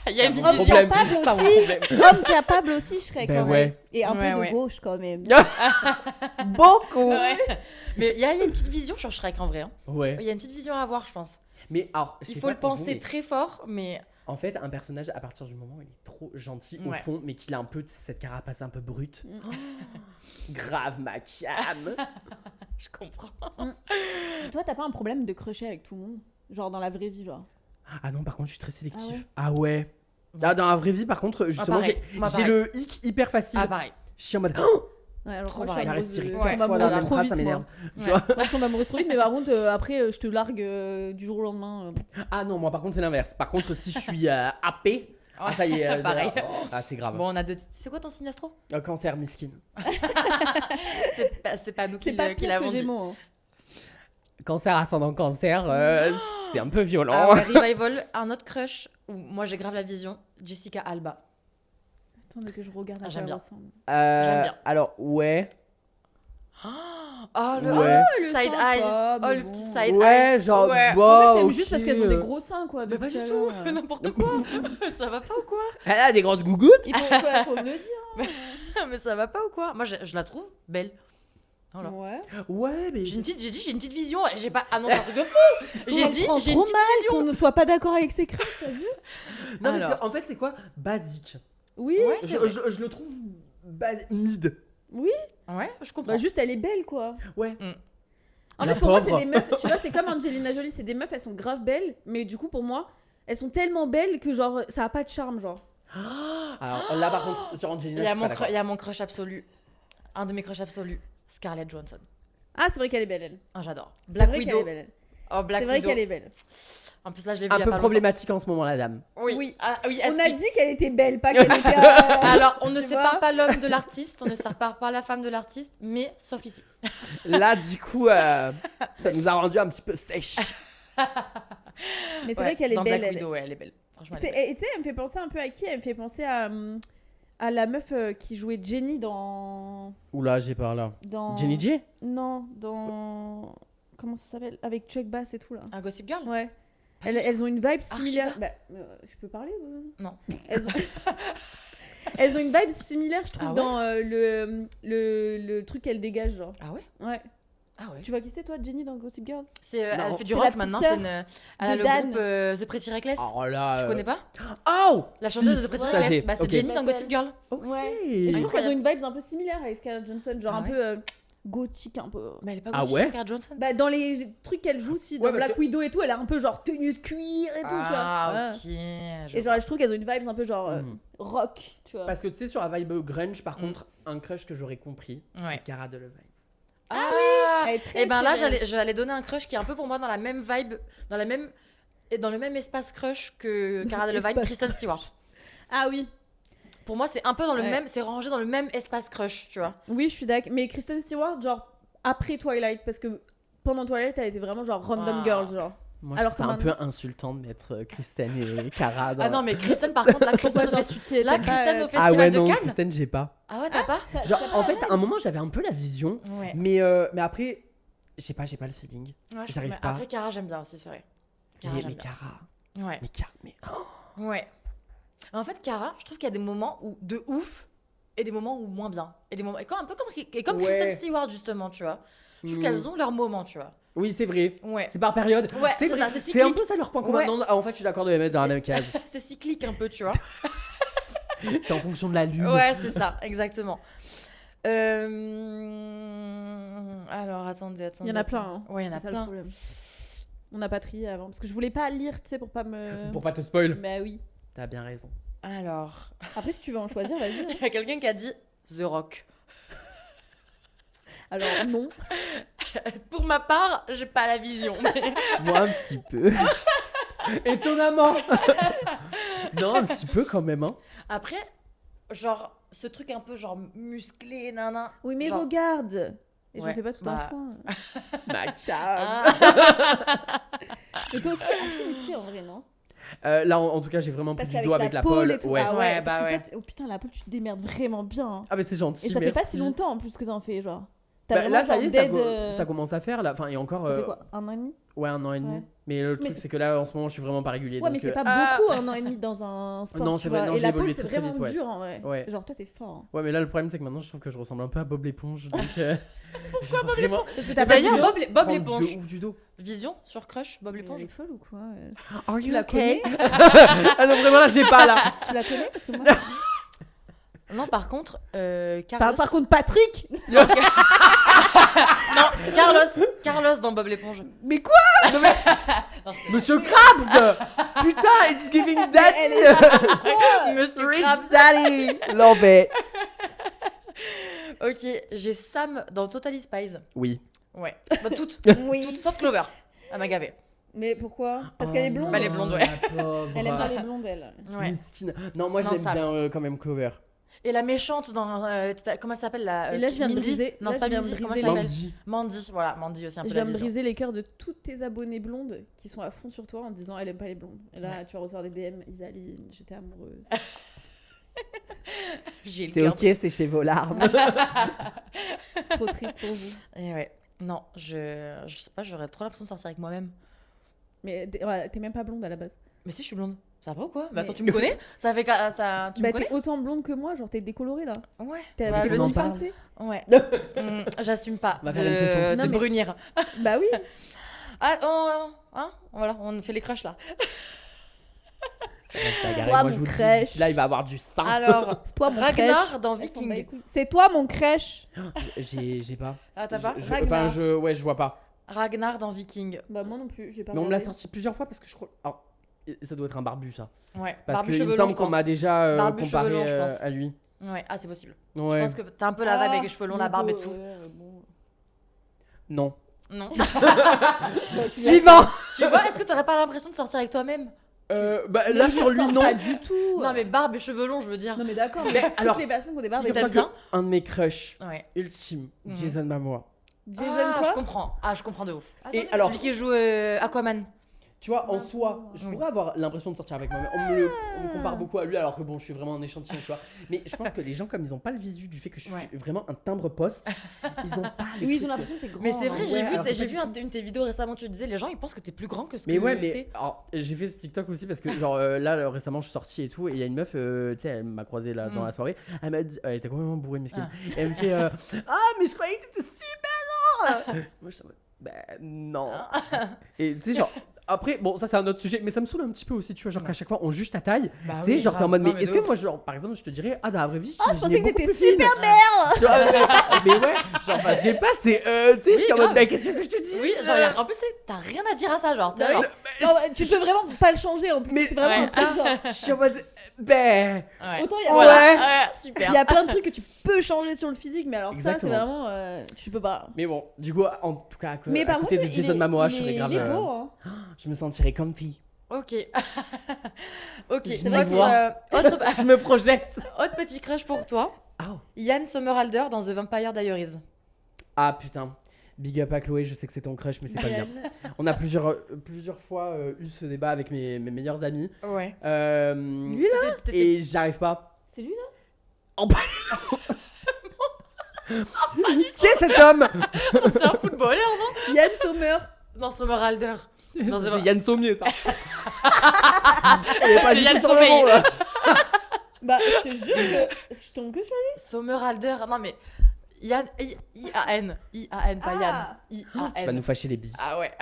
Il y a une Ça Homme va. vision. Problème. capable Ça, mon aussi. problème. Homme capable aussi, Shrek. Ben en vrai. ouais. Et un Ouais, peu de ouais. gauche quand même. Beaucoup. Ouais. Mais il y a une petite vision sur Shrek en vrai. Hein. Ouais. Il y a une petite vision à avoir, je pense. Mais alors, je Il sais faut pas le pour vous, penser mais très fort, mais En fait, un personnage, à partir du moment où il est trop gentil au Ouais. fond, mais qu'il a un peu cette carapace un peu brute. Mm. Grave ma cam. je comprends. Toi, t'as pas un problème de crusher avec tout le monde? Genre dans la vraie vie, genre. Ah non, par contre, je suis très sélectif. ouais Ah ouais. Ah, dans la vraie vie, par contre, justement, pareil. Moi, j'ai pareil. le hic hyper facile. Ah, pareil. Je suis en mode. Oh, Ouais, alors Trop moi, je suis pareil. il a amoureuse respiré de... Ouais. quatre je tombe fois dans la amoureuse même trop phrase, vite, ça m'énerve. moi. Tu vois. Moi, je tombe amoureuse trop vite, mais par contre, après, je te largue du jour au lendemain. Ah non, moi, par contre, c'est l'inverse. Par contre, si je suis happé, ah, ça y est. Pareil. Ah, c'est grave. Bon, on a deux. C'est quoi ton signe astro? Cancer, miskin. C'est pas nous C'est pas qui pire l'avons que dit. Gémeaux. Hein. Cancer, ascendant cancer, c'est un peu violent. Ah ouais, Revival, un autre crush où moi j'ai grave la vision, Jessica Alba. Attends, que je regarde à Ah, j'aime quoi bien. elle ressemble. J'aime bien. Alors, ouais. Oh, le, Ouais. le side eye. sympa, Oh, mais le bon. petit side Ouais, eye. genre, Ouais. bah, En fait, t'aimes ok, juste parce qu'elles ont des gros seins, quoi. Mais pas depuis du tout tout, à l'heure. n'importe quoi. Ça va pas ou quoi? Elle a des grosses gougouttes. Il faut me le dire. Mais ça va pas ou quoi? Moi je la trouve belle. Voilà. Ouais. Ouais, mais. J'ai une petite vision. J'ai pas annoncé un truc de fou. J'ai dit j'ai une trop petite mal vision. qu'on ne soit pas d'accord avec ses crushes, t'as vu? Non, mais Alors. en fait, c'est quoi? Basique. Oui. Ouais, c'est vrai. Je le trouve mid. Ouais, je comprends. Bah juste, elle est belle, quoi. Ouais. En La fait, pour moi, pauvre. c'est des meufs. Tu vois, c'est comme Angelina Jolie. C'est des meufs, elles sont grave belles. Mais du coup, pour moi, elles sont tellement belles que, genre, ça a pas de charme, genre. Alors là, par contre, sur Angelina, Il y, je a suis mon pas d'accord. il y a mon crush absolu. Un de mes crushs absolus. Scarlett Johansson. Ah, c'est vrai qu'elle est belle, elle. Ah, j'adore. C'est Black vrai qu'elle est Widow. belle, elle. Oh, Black C'est vrai Widow. qu'elle est belle. En plus, là, je l'ai vu Un il y a peu pas longtemps. problématique en ce moment, la dame. Oui. Oui. Ah, oui, On est-ce a qu'il- dit qu'elle était belle, pas qu'elle était. Alors, on ne Tu sépare vois pas l'homme de l'artiste, on ne sépare pas la femme de l'artiste, mais sauf ici. Là, du coup, ça nous a rendu un petit peu sèche. Mais c'est Ouais, vrai qu'elle est dans belle. Black Elle. Widow, ouais, elle est belle. Franchement, elle est Et tu sais, elle me fait penser un peu à qui? Elle me fait penser à la meuf qui jouait Jenny dans. Oula, j'ai peur là. dans... Jenny J? Non, dans. Comment ça s'appelle? Avec Chuck Bass et tout là. belle. Un Gossip Girl? Ouais. Elles ont une vibe je sais similaire. pas. Bah, je peux parler Non. Elles ont... Elles ont une vibe similaire, je trouve, Ah ouais dans le truc qu'elle dégage, genre. Ah ouais? Ouais. Ah ouais. Tu vois qui c'est, toi, Jenny, dans Gossip Girl? C'est, Non, elle fait du c'est la rock petite maintenant, sœur c'est une... Elle a de le Dan. groupe The Pretty Reckless. Oh là. Tu connais pas? Oh! La chanteuse Si, de The Pretty ça, Reckless. j'ai. Bah, c'est Ok. Jenny dans Bah, Gossip Girl. Ok. Ouais. Et je trouve qu'elles ont Incroyable. une vibe un peu similaire avec Scarlett Johansson, genre Ah un ouais peu gothique, un peu. Mais elle est pas Ah gothique, ouais Scarlett Johansson? Bah, dans les trucs qu'elle joue, si, dans Ouais, parce Black que- Widow et tout, elle a un peu genre tenue de cuir et tout, tu vois. Ah, Ouais. ok. Et genre, je trouve qu'elles ont une vibe un peu genre Mhm. rock, tu vois. Parce que tu sais, sur la vibe grunge, par Mm. contre, un crush que j'aurais compris, Ouais. c'est Cara Delevingne. Ah Elle est très, Et ben très là, belle. j'allais donner un crush qui est un peu pour moi dans la même vibe, dans le même espace crush que Cara Delevingne, Espace Kristen Stewart. Ah oui. Pour moi, c'est un peu dans le Ouais. même, c'est rangé dans le même espace crush, tu vois. Oui, je suis d'accord. Mais Kristen Stewart, genre, après Twilight, parce que pendant Twilight, elle était vraiment genre random Ah. girl, genre. Moi, Alors je trouve ça que un peu insultant de mettre Kristen et Cara dans... Ah non, mais Kristen, par contre, la Kristen, Pourquoi, au genre, festi- tu t'es- là, t'as Kristen pas- au Ah festival ouais, de non, Cannes. Kristen, j'ai pas. Ah ouais, t'as pas? Genre, en fait, à un moment, j'avais un peu la vision, Ouais. mais après, je sais pas, j'ai pas le feeling. Ouais, j'arrive mais pas. Après, Cara, j'aime bien aussi, c'est vrai. Cara, Mais j'aime bien. Cara, Ouais. mais Cara, mais... oh. Ouais. En fait, Cara, je trouve qu'il y a des moments où de ouf et des moments où moins bien. Et des moments, un peu comme Ouais. Kristen Stewart, justement, tu vois. Je trouve Mm. qu'elles ont leurs moments, tu vois. Oui, c'est vrai. Ouais. C'est par période. Ouais, c'est vrai. ça, c'est C'est un cyclique. peu ça leur point commun. Ouais. Non, en fait, je suis d'accord de les mettre dans la C'est- même case. C'est cyclique un peu, tu vois. C'est en fonction de la lune. Ouais, c'est ça, exactement. Alors, attendez. Il y en a plein, hein. Ouais, il y en a C'est ça, le plein. problème. On n'a pas trié avant. Parce que je voulais pas lire, tu sais, pour pas me. Pour pas te spoil. Bah oui. T'as bien raison. Alors, Après, si tu veux en choisir, vas-y. il y a quelqu'un qui a dit The Rock. Alors, non. Pour ma part, j'ai pas la vision. mais- Moi, un petit peu. Étonnamment. Non, un petit peu quand même, hein. Après, genre, ce truc un peu genre musclé, nana. Oui, mais Genre- regarde. Et j'en Ouais, fais pas tout bah- un foin. Ma Ah. Mais toi aussi, t'es archi musclé en vrai, non? Là, en tout cas, j'ai vraiment pris Parce du dos avec la pole. et tout. Ouais. Ah ouais, Ouais, parce bah que ouais. toi, oh putain, la pole, tu te démerdes vraiment bien. Hein. Ah, mais c'est gentil. Et ça fait pas merci. si longtemps en plus que t'en fais, genre. Bah, là, ça y est, dead, ça commence à faire là. Enfin, et encore. Ça fait quoi, 1 an et demi? Ouais, 1 an et demi. Ouais. Mais le Mais truc, c'est- c'est que là, en ce moment, je suis vraiment pas régulier. Ouais, mais donc, c'est pas ah beaucoup 1 an et demi dans un sport. Non, tu c'est vrai, vois. non, Et j'ai la évolué pole, c'est très, très vraiment vite, ouais. dur en vrai. Ouais. Genre, toi, t'es fort. Hein. Ouais, mais là, le problème, c'est que maintenant, je trouve que je ressemble un peu à Bob l'éponge. Donc, Pourquoi Bob vraiment... Parce que Et d'ailleurs, Bob Prendre l'éponge. de ouf du dos. Vision sur Crush, Bob Elle l'éponge. est folle ou quoi Are Tu la connais? Ah non, vraiment, là, j'ai pas là. Tu la connais? Parce que moi. Non, par contre, Carlos. Par contre, Patrick! Non, Carlos dans Bob l'éponge. Mais quoi? Non, mais- Monsieur Krabs. Putain, it's giving daddy. Monsieur Rich Krabs. daddy. Love it. Ok, j'ai Sam dans Totally Spies. Oui. Ouais. Bah, toutes, Oui. toutes sauf Clover. Elle m'a gavé. Mais pourquoi? Parce qu'elle est blonde. Bah, elle est blonde, ouais. Elle aime pas les blondes, elle. Ouais. Miskine. Non, moi, Non, j'aime Sam. bien quand même Clover. Et la méchante dans. comment elle s'appelle la. Et là, je viens de Mindy briser- Non, là, c'est pas je viens de Mindy. Comment elle briser s'appelle Mandy. Mandy. Voilà, Mandy aussi un peu Je la viens de vision. briser les cœurs de toutes tes abonnés blondes qui sont à fond sur toi en disant elle aime pas les blondes. Et là, tu vas recevoir des DM, Isaline, j'étais amoureuse. J'ai le C'est cœur. ok, c'est chez vos larmes. Trop triste pour vous. Et ouais. Non, je sais pas, j'aurais trop l'impression de sortir avec moi-même. Mais t'es même pas blonde à la base. Mais si, je suis blonde. Ça va pas ou quoi Bah Mais- attends, tu me connais Ça fait ça. Tu me Bah, connais t'es autant blonde que moi, genre t'es décolorée là. Ouais. T'es Bah, t'es le petit type- parle. foncé. Ouais. J'assume pas On va faire une session de psy. brunir. Bah oui. Ah, hein voilà, on fait les crushs là. Toi, moi, je mon vous le dis, crèche. d'ici là, il va avoir du sang. Alors, C'est toi mon Ragnar crèche. dans Elles s'en bat les Viking. couilles. C'est toi mon crèche. J'ai pas. Ah, t'as pas Ragnar. Ouais, je vois pas. Ragnar dans Viking. Bah moi non plus, j'ai pas Mais on me l'a regardé. sorti plusieurs fois parce que je crois. Alors, ça doit être un barbu, ça. Ouais. Parce Barbu qu'il me cheveux longs, semble je qu'on pense. m'a déjà Barbu comparé cheveux longs, je pense. à lui. Ouais, ah, c'est possible. Ouais. Je pense que t'as un peu la vibe avec les cheveux longs, la barbe et tout. Non. Non. Suivant. Tu vois, est-ce que t'aurais pas l'impression de sortir avec toi-même Bah, là, sur lui, non. Pas du tout. Non, mais barbe et cheveux longs, je veux dire. Non mais d'accord, mais Mais toutes alors, les personnes qui ont des barbes tu et t'aimes Figure-toi bien que un de mes crushs Ouais. ultime, Mhm. Jason Momoa. Jason Ah, quoi je comprends. Ah, je comprends de ouf. Et alors, Celui qui joue Aquaman. tu vois, en Momoa. soi, je Oui. pourrais avoir l'impression de sortir avec moi. On me compare beaucoup à lui, alors que bon, je suis vraiment un échantillon, tu vois. Mais je pense que les gens, comme ils ont pas le visu du fait que je suis Ouais. vraiment un timbre poste, ils ont pas. les Oui, ils trucs ont de- l'impression que t'es grand. Mais c'est vrai, hein. Ouais, alors que j'ai pas vu du tout. une de tes vidéos récemment, tu disais, les gens ils pensent que t'es plus grand que ce Mais que ouais, mais t'es. alors, j'ai fait ce TikTok aussi parce que, genre, récemment, je suis sorti et tout, et il y a une meuf, tu sais, elle m'a croisé là dans Mm. la soirée, elle m'a dit, elle était complètement bourrée, mesquine. Ah. Et elle me fait, ah, mais je croyais que t'étais super grand. Moi, je suis en mode, bah, non. Et tu sais, genre, après, bon, ça c'est un autre sujet, mais ça me saoule un petit peu aussi, tu vois, genre Ouais. qu'à chaque fois on juge ta taille. Bah Tu sais, oui, genre, t'es en grave. mode, Non, mais est-ce de que ouf. moi, genre, par exemple, je te dirais, ah, dans la vraie vie, Ah, je pensais que beaucoup t'étais plus fine. super Tu vois, mais ouais, genre, bah, j'ai pas, c'est, tu sais, je suis en grave. mode, bah, qu'est-ce que je te dis Oui, genre, en plus, t'as rien à dire à ça, genre. Bah oui. genre, Non, tu peux vraiment pas le changer en plus. Mais- C'est vraiment Ouais. un truc genre. Je suis en mode, bah, ouais. Autant il y a Voilà, Ouais. ouais, super. Il y a plein de trucs que tu peux changer sur le physique, mais alors ça, c'est Exactement. vraiment. Tu peux pas. mais bon, du coup, en tout cas, Mais à par côté contre, de Jason Momoa, je serais grave, il est beau, hein. je me sentirais comfy. Ok. Ok. Je me Autre, vois. Je me projette. autre petit crush pour toi. Ah. Yann Somerhalder dans The Vampire Diaries. Ah putain. Big up à Chloé, je sais que c'est ton crush, mais c'est pas bien. On a plusieurs fois eu ce débat avec mes meilleurs amis. Ouais. Lui, là Et j'arrive pas. C'est lui là En bas. Qui est cet homme? C'est un footballeur, non Yann Sommer. Non, Somerhalder. Dans The C'est Va- Yann Sommier, ça. Il est pas C'est du Yann tout sur le Sommeil. nom, là. Bah, je te jure que je tombe que sur lui. Somerhalder. Non, mais. Yann. I-A-N. I-A-N, pas Yann. Ah. Tu vas I-A-N. nous fâcher les billes. Ah ouais.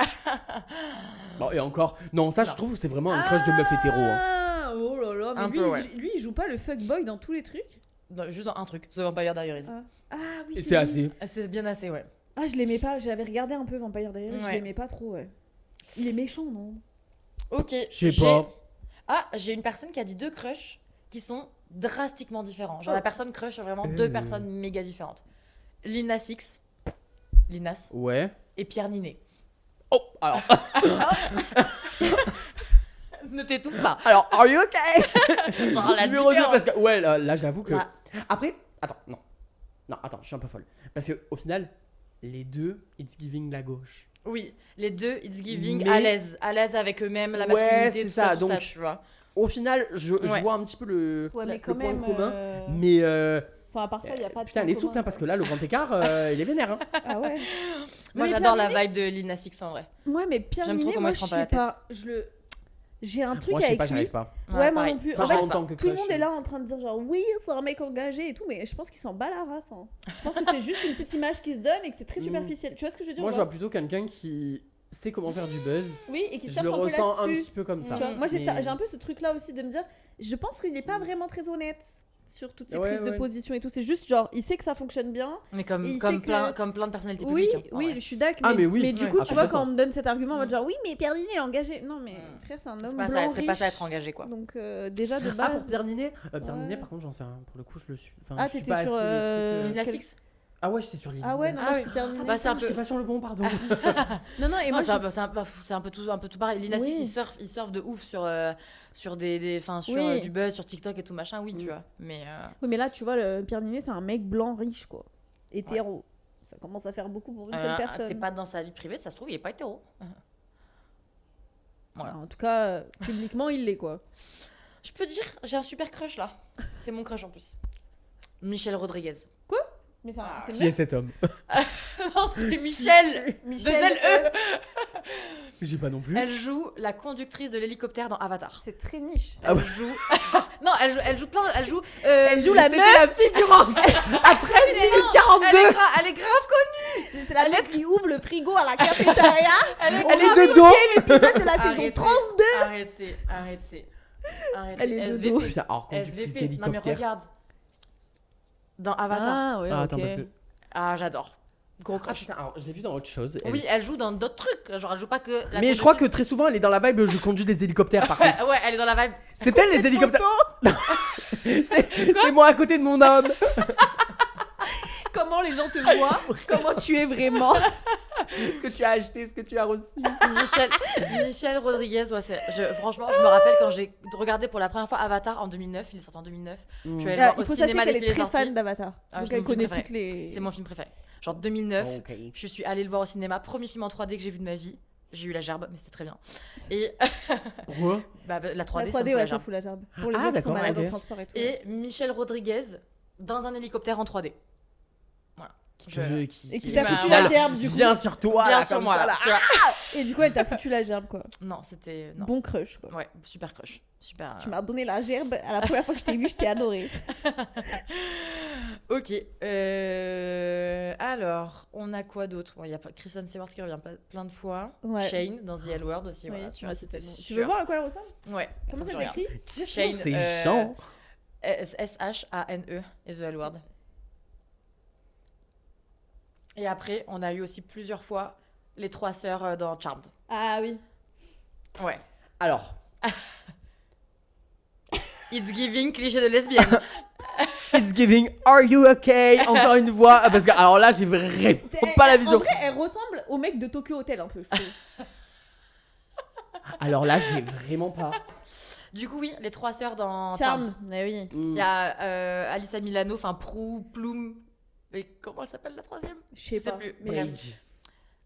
Bon, et encore. Non, ça, je Non. trouve que c'est vraiment un crush de meuf hétéro. Hein. Ah, oh là là. Mais Un lui, peu, ouais. lui, il joue pas le fuckboy dans tous les trucs. Non, juste un truc. The Vampire Diaries. Ah oui. Et c'est c'est lui. assez. C'est bien assez, ouais. Ah, je l'aimais pas. J'avais regardé un peu Vampire Diaries. Je Ouais. l'aimais pas trop, ouais. Il est méchant, non? Ok. Je sais pas. Ah, j'ai une personne qui a dit 2 crushs qui sont drastiquement différents. Genre la personne crush sur vraiment 2 personnes méga différentes. Lil Nas X, Lil Nas Ouais. et Pierre Ninet. Oh, alors. Ne t'étouffe pas. Alors, are you okay? Genre la Numéro 2, différence. parce que, ouais, là, j'avoue que. Là. Après, attends, non. Non, attends, je suis un peu folle. Parce que, au final, les deux, it's giving la gauche. Oui, les deux, it's giving Mais- à l'aise avec eux-mêmes, la Ouais, masculinité, c'est tout ça, ça, tout ça, donc- tu vois. Au final, je Ouais. vois un petit peu le, Ouais, mais le quand point même. commun. Mais, Enfin, à part ça, il n'y a pas de. putain, point elle est souple, commun, hein, parce que là, le grand écart, il est vénère. Hein. Ah ouais. Moi, Mais j'adore Pierre la vibe de Lil Nas X en vrai. Ouais, mais Pierre J'aime trop Ninet, comment moi, il se je prend pas sais la tête. pas. J'ai un truc Moi, je sais avec pas, lui. j'arrive pas. Ouais, moi pareil. non plus. Enfin, En fait, en tant que tout le crush. monde est là en train de dire genre oui, c'est un mec engagé et tout, mais je pense qu'il s'en bat la race. Hein. Je pense que c'est juste une petite image qui se donne et que c'est très superficiel. Tu vois ce que je veux dire? Moi, ou je pas vois plutôt quelqu'un qui sait comment faire du buzz. Oui, et qui Je surfe le un peu ressens un là-dessus. petit peu comme ça. Tu vois, moi, j'ai Mais- un peu ce truc-là aussi de me dire, je pense qu'il n'est pas vraiment très honnête sur toutes ces Ouais, prises de ouais. position et tout. C'est juste genre, il sait que ça fonctionne bien. Mais Et comme, il comme, sait plein, que- comme plein de personnalités Oui, publiques. hein, en oui, vrai. je suis d'accord. Ah, mais oui. du Ouais. coup, Ah, tu vois, quand complètement. on me donne cet argument, on va Mm. dire oui, mais Pierre Ninet, il est engagé. Non, mais frère, c'est un homme C'est pas, blanc ça, c'est pas ça riche. être engagé, quoi. Donc, déjà de Ah, pour base. Pierre Ninet Pierre Ouais. Ninet, par contre, j'en sais rien. Pour le coup, je le suis. Enfin, Ah, je suis t'étais pas sur, assez le truc, Lil Nas quel- X Ah ouais, j'étais sur Lil Ah ouais, non, Nas. Ah moi, oui. c'est Pierre Ninet. Bah, c'est un peu. J'étais pas sur le bon, pardon. Non, non, et moi, Non, je c'est un peu tout pareil. Lil Nas X, Oui. il surfe de ouf sur sur sur Oui. du buzz, sur TikTok et tout machin, oui, tu Mm. vois. Mais Oui, mais là, tu vois, le Pierre Ninet, c'est un mec blanc riche, quoi. Hétéro. Ça commence à faire beaucoup pour une seule personne. t'es pas dans sa vie privée, ça se trouve, il est pas hétéro. Voilà. En tout cas, publiquement, il l'est, quoi. Je peux dire, j'ai un super crush là. C'est mon crush en plus. Michel Rodriguez. Mais c'est Ah, c'est Qui est cet homme? Non, c'est Michel. Michel, 2 LE. J'ai pas non plus. Elle joue la conductrice de l'hélicoptère dans Avatar. C'est très niche. Ah ouais. Elle joue. Non, elle joue plein. Elle joue. Elle joue la C'était meuf. la figurante à 13 minutes 42. Elle est grave connue. C'est la meuf qui ouvre le frigo à la cafétéria. Elle est, On Elle a est de dos. l'épisode de la saison Arrêtez. 32. Arrêtez. Elle est de SVP. dos. Putain, alors conductrice SVP. Non mais d'hélicoptère. regarde. Dans Avatar. Ah, ouais, Ah, ok. attends, parce que. Ah, j'adore. Gros Ah, crush. putain, alors je l'ai vu dans autre chose. elle. Oui, elle joue dans d'autres trucs. Genre, elle joue pas que. La Mais je crois que conductrice. très souvent elle est dans la vibe je conduis des hélicoptères par contre. Ouais, elle est dans la vibe. C'est elle les hélicoptères. C'est moi à côté de mon homme. Comment les gens te voient, comment tu es vraiment. Ce que tu as acheté, ce que tu as reçu. Michel Rodriguez, ouais, franchement, je me rappelle quand j'ai regardé pour la première fois Avatar en 2009, il est sorti en 2009. Je suis allée le voir au Il faut cinéma sachez dès qu'elle qu'il est est très sorti. fan d'Avatar. Ah, Donc c'est elle mon film connaît préféré. toutes les... C'est mon film préféré. Genre 2009, Ok. je suis allée le voir au cinéma, premier film en 3D que j'ai vu de ma vie. J'ai eu la gerbe, mais c'était très bien. Et Pourquoi? la 3D, La ça me 3D, fout la ouais, ça gerbe. fout la gerbe. Pour les Ah, gens qui sont d'accord, malades ok. en transport et tout. Et Michel Rodriguez dans un hélicoptère en 3D. Voilà. Et qui qui t'a m'a- foutu voilà. la gerbe, du coup. Viens sur toi. Bien là, sûr, comme moi, ça, là, là. tu vois. Et du coup, elle t'a foutu la gerbe, quoi. Non, c'était. Non. Bon crush, quoi. Ouais, super crush. Super. Tu m'as donné la gerbe. À la première fois que je t'ai vue, je t'ai adorée. Ok. Alors, on a quoi d'autre? Il y a Kristen Stewart qui revient plein de fois. Ouais. Shane dans The L Word aussi. Oui, Voilà, tu ouais, vois, c'était c'était bon. Tu super. veux voir à quoi elle ressemble? Ouais. Comment faut ça que je regarde. s'écrit? Shane. C'est chiant. SHANE et The L Word. Et après, on a eu aussi plusieurs fois les 3 sœurs dans Charmed. Ah oui. Ouais. Alors, It's giving cliché de lesbienne. it's giving. Are you okay? Encore une fois, parce que alors là j'ai vraiment pas la En vision. vrai, elle ressemble au mec de Tokyo Hotel un peu, je trouve. Alors là j'ai vraiment pas. Du coup, oui, les 3 sœurs dans Charmed. Charmed. Mais oui. Il y a Alyssa Milano, enfin Prue, Plume. Et comment elle s'appelle la 3e? Je sais Je sais pas. plus. Mais Bref. Paige.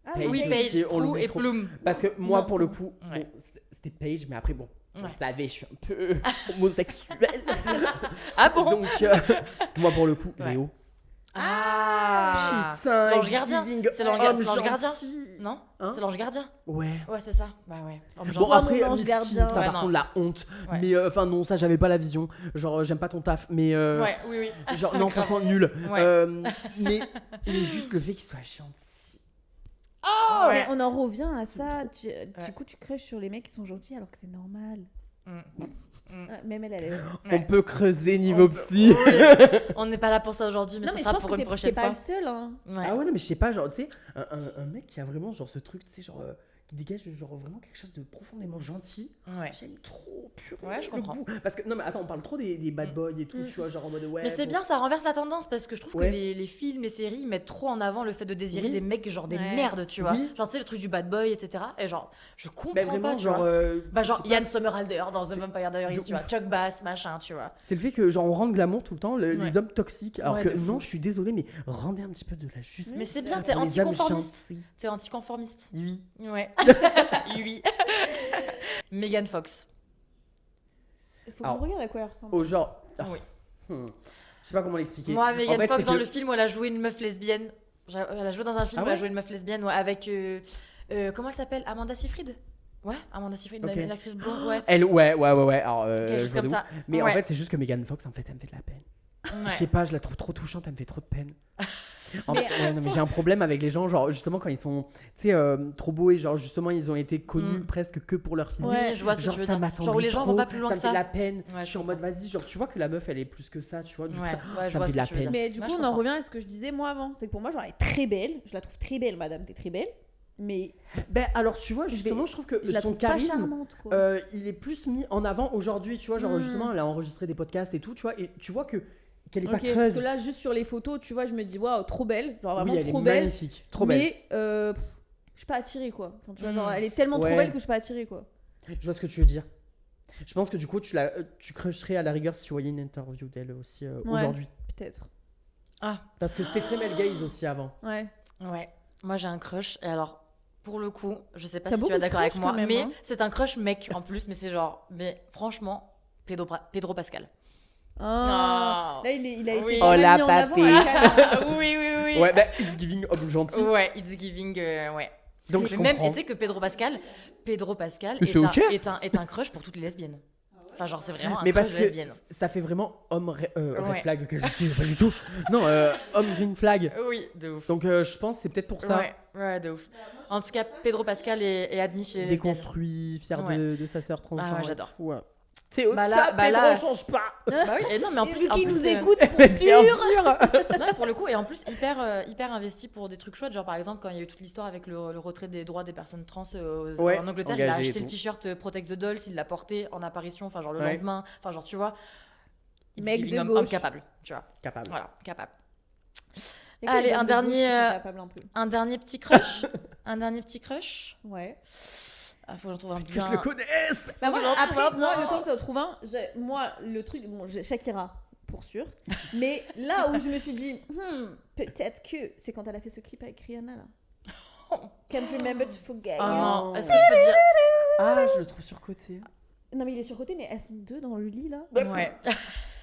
Ah, Paige. Oui, Paige Paige, aussi, on le Prue met et trop. Plume. Parce que moi Non, pour c'est le bon. coup, Ouais. bon, c'était Paige, mais après bon, Ouais. vous savez, je suis un peu homosexuel. Ah bon? Donc moi pour le coup, Ouais. Léo. Ah Putain, L'ange it's gardien. giving C'est l'ange homme gardien. gentil. Non? Hein? C'est l'ange gardien? Ouais. Ouais, c'est ça. Bah ouais. Homme Bon gentil. après, mon ange Miskin, gardien. ça Ouais, par non. contre la honte. Ouais. Mais enfin non, ça j'avais pas la vision. Genre j'aime pas ton taf, mais Ouais, oui. genre non franchement nul. Ouais. Mais juste le fait qu'il soit gentil. Oh, Ouais. mais on en revient à ça. Du coup, tu crushes sur les mecs qui sont gentils alors que c'est normal. Mm. Même elle est. Ouais. On peut creuser niveau On peut- psy. Oui. On n'est pas là pour ça aujourd'hui, mais Non, ce mais je sera pense pour que une t'es prochaine pas fois. le seul, hein. Ouais. Ah ouais non mais je sais pas genre tu sais un mec qui a vraiment genre ce truc tu sais genre qui dégage genre vraiment quelque chose de profondément gentil. Ouais. J'aime trop. Purée, Ouais, je le comprends. goût. Parce que non mais attends, on parle trop des bad boys et tout, tu vois, genre en mode ouais. Mais c'est bon. bien, ça renverse la tendance parce que je trouve Ouais. que les films, les séries ils mettent trop en avant le fait de désirer Oui. des mecs genre des Ouais. merdes, tu vois. Oui. Genre, tu sais, le truc du bad boy, etc. Et genre, je comprends Ben, vraiment pas, tu genre vois. Bah, je genre sais pas, Ian Somerhalder dans The Vampire Diaries, de tu vois. ouf. Chuck Bass, machin, tu vois. c'est le fait que genre on rend glamour tout le temps Ouais. les hommes toxiques alors Ouais, que de fou. non, je suis désolée mais rendez un petit peu de la justice. Mais c'est bien, pour t'es les hommes anticonformiste. gentils. T'es anticonformiste. Oui. Ouais. Oui. Megan Fox. Il faut que Alors, je regarde à quoi elle ressemble. Au genre Oui. Je sais pas comment l'expliquer. Moi, En Megan fait, Fox, c'est dans que- le film où elle a joué une meuf lesbienne. Elle a joué dans un film Ah où elle a ouais joué une meuf lesbienne, ouais, avec. Comment elle s'appelle Amanda Seyfried. Ouais, Amanda Seyfried, Ok. une actrice blonde, ouais. Elle, ouais. Alors, Quelque chose je vois comme de ça. ouf. Mais Ouais. en fait, c'est juste que Megan Fox, en fait, elle me fait de la peine. Ouais. Je sais pas, je la trouve trop touchante, elle me fait trop de peine. Mais- Ouais, non, mais j'ai un problème avec les gens, genre justement quand ils sont, tu sais, trop beaux et genre justement ils ont été connus Mm. presque que pour leur physique. Ouais, je vois ce que Genre, tu veux ça dire. m'attendrit Genre où les gens trop, vont pas plus loin ça que me fait ça. de la peine. Ouais, Je suis en mode vas-y, genre tu vois que la meuf elle est plus que ça, tu vois. Du coup, Ouais, ça, ouais, je ça me vois fait ce de la que tu veux peine. dire. Mais du Ouais, coup, je on en comprends. revient à ce que je disais moi avant. C'est que pour moi, genre, elle est très belle. Je la trouve très belle, madame. T'es très belle. Mais Ben alors tu vois justement, je trouve que je la son trouve pas charisme, charmante, quoi. il est plus mis en avant aujourd'hui, tu vois, genre Mm. justement elle a enregistré des podcasts et tout, tu vois, et tu vois que qu'elle est Ok, pas parce creuse. que là, juste sur les photos, tu vois, je me dis, waouh, trop belle. Genre vraiment Oui, elle trop est belle. magnifique, trop belle. Mais je suis pas attirée, quoi. Enfin, tu vois, genre, Mm. elle est tellement Ouais. trop belle que je suis pas attirée, quoi. Je vois ce que tu veux dire. Je pense que du coup tu crusherais à la rigueur si tu voyais une interview d'elle aussi Ouais. aujourd'hui. Peut-être. Ah, Parce que c'était très male gaze aussi avant. Ouais. ouais. Moi, j'ai un crush. Et alors, pour le coup, je sais pas T'as si tu beaucoup es de d'accord avec crush, moi, quand même, mais hein. c'est un crush mec en plus. Mais c'est genre, mais franchement, Pedro Pascal. Ah. Oh. Là, il a été Oui. pas mal Oh, la mis en avant papée. à Cannes. Ah, oui, oui, oui. Ouais, bah It's Giving homme gentil. Ouais, it's giving, ouais. Donc Mais je même, comprends. et tu sais que Pedro Pascal Mais c'est ok. est un crush pour toutes les lesbiennes. Enfin, genre, c'est vraiment un Mais crush parce de que lesbienne. ça fait vraiment homme red Ouais. flag que je dis, pas du tout. Non, homme green flag. Oui, de ouf. Donc je pense que c'est peut-être pour ça. Ouais, ouais, de ouf. En tout cas, Pedro Pascal est admis chez les lesbiennes. Déconstruit, fier Ouais. de sa sœur transgenre. Ah ouais, et j'adore. tout, ouais. C'est Bah ça, là- bah Pedro, là- on change pas. Bah oui, et non, mais en Et plus, vu qu'il nous écoute, pour Bien sûr. sûr. Non, pour le coup, et en plus, hyper investi pour des trucs chouettes. Genre, par exemple, quand il y a eu toute l'histoire avec le retrait des droits des personnes trans Ouais, en Angleterre, il a engagé et acheté le tout. t-shirt Protect the Dolls, il l'a porté en apparition, enfin, genre le Ouais. lendemain. Enfin, genre, tu vois, it's Mec giving de homme gauche. capable, tu vois. Capable. Voilà, capable. Il y a que Allez, les un hommes de gauche dernier, qui sont euh, capables un peu. Un dernier petit crush. Un dernier petit crush. Ouais. Ah, faut que j'en trouve un Que bien. je le connaisse. Bah moi, j'en trouve après, un moi, bien. le temps que tu en trouves un, moi, le truc, bon, j'ai Shakira, pour sûr. Mais là où je me suis dit, peut-être que, c'est quand elle a fait ce clip avec Rihanna, là. Can't remember to forget. Oh you. non, est-ce que je peux dire. Ah, je le trouve surcoté. Non, mais il est surcoté, mais elles sont deux dans le lit, là. Ouais.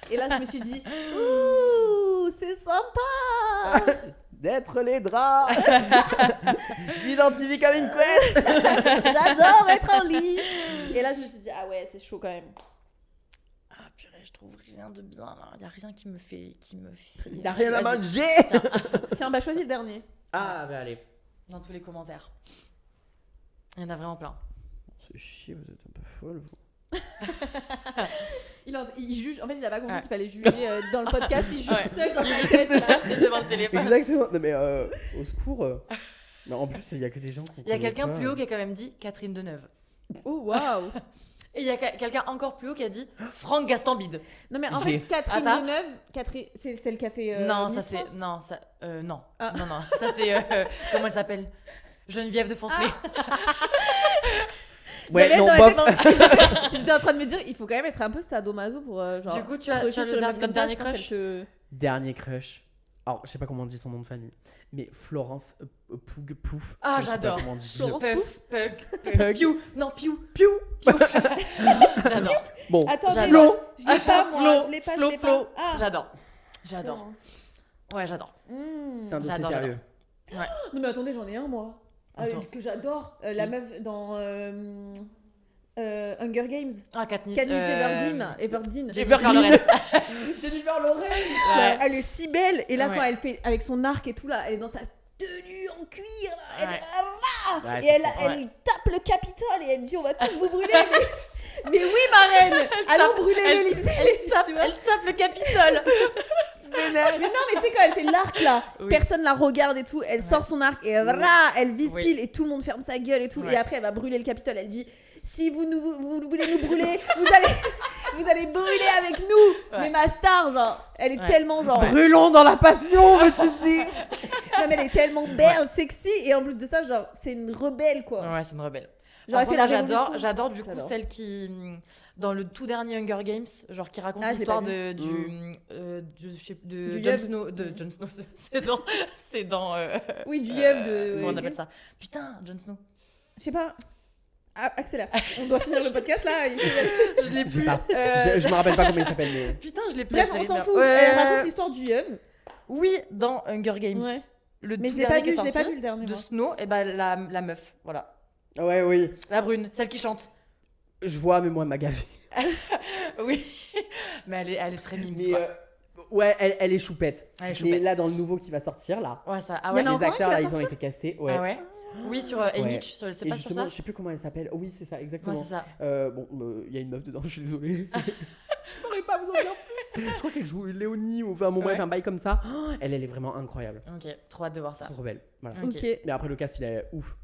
Et là, je me suis dit, ouh, c'est sympa. D'être les draps. Je m'identifie comme une couette. J'adore être en lit. Et là, je me suis dit, ah ouais, c'est chaud quand même. Ah, purée, je trouve rien de bien là. Il y a rien qui me fait. Il n'y a rien à Vas-y, manger. Tiens, Tiens, bah choisis le dernier. Ah, bah allez. dans tous les commentaires. Il y en a vraiment plein. C'est chier, vous êtes un peu folle, vous. Il juge, en fait, il a pas compris Ouais. qu'il fallait juger dans le podcast, il juge Ouais. seul dans sa tête. là. C'est devant le téléphone. Exactement. Non, mais au secours. Mais en plus, il y a que des gens qui. Il y a quelqu'un plus haut qui a quand même dit Catherine Deneuve. Oh, waouh. Et il y a quelqu'un encore plus haut qui a dit Franck Gastambide. Non, mais en J'ai- fait, Catherine Attends. Deneuve, c'est celle qui a fait. non, ça Miss c'est. France. Non, ça. Non. Ah. Non, non. Ça c'est. Comment elle s'appelle Geneviève de Fontenay. Ouais, J'avais non, dans la bof. tête, J'étais en train de me dire, il faut quand même être un peu sadomaso pour genre. Du coup, tu as crocher le sur une meuf dernier, comme ça, dernier je pense crush. qu'elle te- Dernier crush. Alors, je sais pas comment on dit son nom de famille. Mais Florence Poug Pouf. Ah, Je sais pas j'adore. comment on dit. Florence Puff, Pug. Piu. Non, Piu. Piou. J'adore. Bon, Attendez, J'adore. je l'ai pas moi, Flo, je l'ai pas, Flo, je l'ai Flo. pas. Ah, J'adore. J'adore. Florence. Ouais, j'adore. c'est un dossier J'adore, sérieux. Non mais attendez, j'en ai un moi. Attends. Que j'adore, la Qui meuf dans Hunger Games. Ah, Katniss. Katniss Everdeen. Jennifer Lawrence. Jennifer Lawrence. Ouais. Elle est si belle. Et là, Ouais. quand elle fait avec son arc et tout, là, elle est dans sa tenue en cuir. Là, elle Ouais. est là, Ouais, et c'est elle, trop. elle tape le Capitole et elle dit on va tous vous brûler. Mais oui, ma reine, allons brûler l'Élysée. Elle tape le Capitole. extraordinaire. Mais non, mais tu sais, quand elle fait l'arc là, Oui. personne la regarde et tout, elle sort son arc et voilà, elle vise Oui. pile et tout le monde ferme sa gueule et tout. Ouais. Et après, elle va brûler le Capitole. Elle dit si vous voulez nous brûler, vous allez brûler avec nous. Ouais. Mais ma star, genre, elle est Ouais. tellement genre. Brûlons dans la passion, veux-tu dire. Non, mais elle est tellement belle, sexy. Et en plus de ça, genre, c'est une rebelle quoi. Ouais, c'est une rebelle. Genre, elle fait la révolution. J'adore du coup J'adore. celle qui dans le tout dernier Hunger Games, genre qui raconte Ah, j'ai l'histoire pas de Du Jon Yub. Snow, c'est dans Oui, du yeux de. comment on ok. appelle ça? Putain, Jon Snow. Je sais pas. Ah, accélère. On doit finir le podcast là. il faut- Je l'ai Je sais plus. pas. Je me rappelle pas comment il s'appelle, mais. Putain, je l'ai plus. Bref, la on série, s'en merde. fout. Elle raconte l'histoire du yeux. Oui, dans Hunger Games. Ouais. Le Mais tout je l'ai pas dernier vu, qui est je l'ai pas sorti vu le dernier. de moi. Snow, et ben la meuf, voilà. Ouais, oui. La brune, celle qui chante. Je vois, mais moi, elle m'a gavé. Oui, mais elle est très mimes, Mais quoi. ouais, elle est choupette. Elle est Mais choupette. là, dans le nouveau qui va sortir, là, Ouais, ça. Ah Il y ouais. en a les encore un acteurs, qui va là, ils ont sortir été castés. Ouais. Ah ouais. Oui, sur Ouais. Mitch, c'est Et pas sur justement, ça. je sais plus comment elle s'appelle. Oui, c'est ça, exactement. Ouais, c'est ça. Bon, il y a une meuf dedans, je suis désolée. Je pourrais pas vous en dire plus. Je crois qu'elle joue Léonie ou enfin, bon, bref, Ouais. un bail comme ça. Oh, elle est vraiment incroyable. Ok, trop hâte de voir ça. Trop belle. Voilà. Ok. Ok. Mais après, le cast, il est ouf.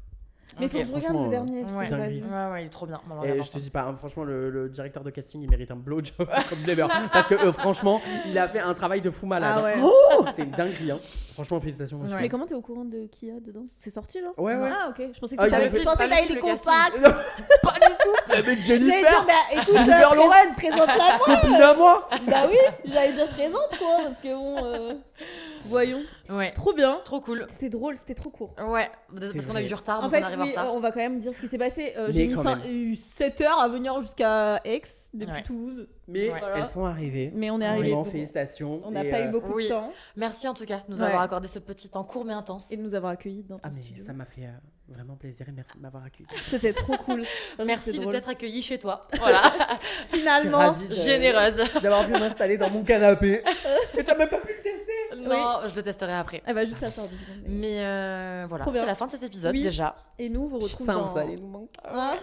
Mais Ok. faut que je regarde franchement, le dernier épisode. ouais. j'ai pas Dinguerie. vu. Ouais, ouais, il est trop bien. Bon, on va Et voir je ça. te dis pas, hein, franchement, le directeur de casting, il mérite un blowjob comme never. Parce que franchement, il a fait un travail de fou malade. Ah ouais. Oh, c'est une dinguerie. Hein. Franchement, félicitations. monsieur. Ouais. Mais comment t'es au courant de qui y a dedans? C'est sorti genre? Ouais, ouais. Ah ok, je pensais que Ah, ils t'avais ont fait- je pensais pas que le t'avais film, des le casting. contacts. Pas du tout. Avec J'allais Jennifer. dire, bah écoute, Jennifer Lawrence. présente-la moi. Copine à moi. Bah oui, j'allais dire présente quoi, parce que bon, voyons. Ouais, Trop bien. trop cool. C'était drôle, c'était trop court. Ouais, parce qu'on a vrai. eu du retard, En donc fait, on arrive en oui, retard. on va quand même dire ce qui s'est passé. Mais J'ai mis quand même. 7 heures à venir jusqu'à Aix, depuis Ouais. Toulouse. Mais Ouais. Voilà. elles sont arrivées. Mais on est arrivé. Vraiment, félicitations. On n'a Et, pas eu beaucoup oui. de temps Merci en tout cas de nous Ouais. avoir accordé ce petit temps court mais intense. et de nous avoir accueillis dans ton Ah, mais studio. ça m'a fait vraiment plaisir et merci de m'avoir accueilli. C'était trop cool. Franchement, Merci c'était de drôle. t'être accueilli chez toi. Voilà, Je suis Finalement. ravie de- généreuse. D'avoir pu m'installer dans mon canapé. Et t'as même pas pu le tester. Non, je le testerai après. Elle va juste la faire 2 secondes. Mais voilà, Trop bien. c'est la fin de cet épisode Oui. déjà. Et nous, on vous retrouve Putain, dans... vous allez nous manquer. Hein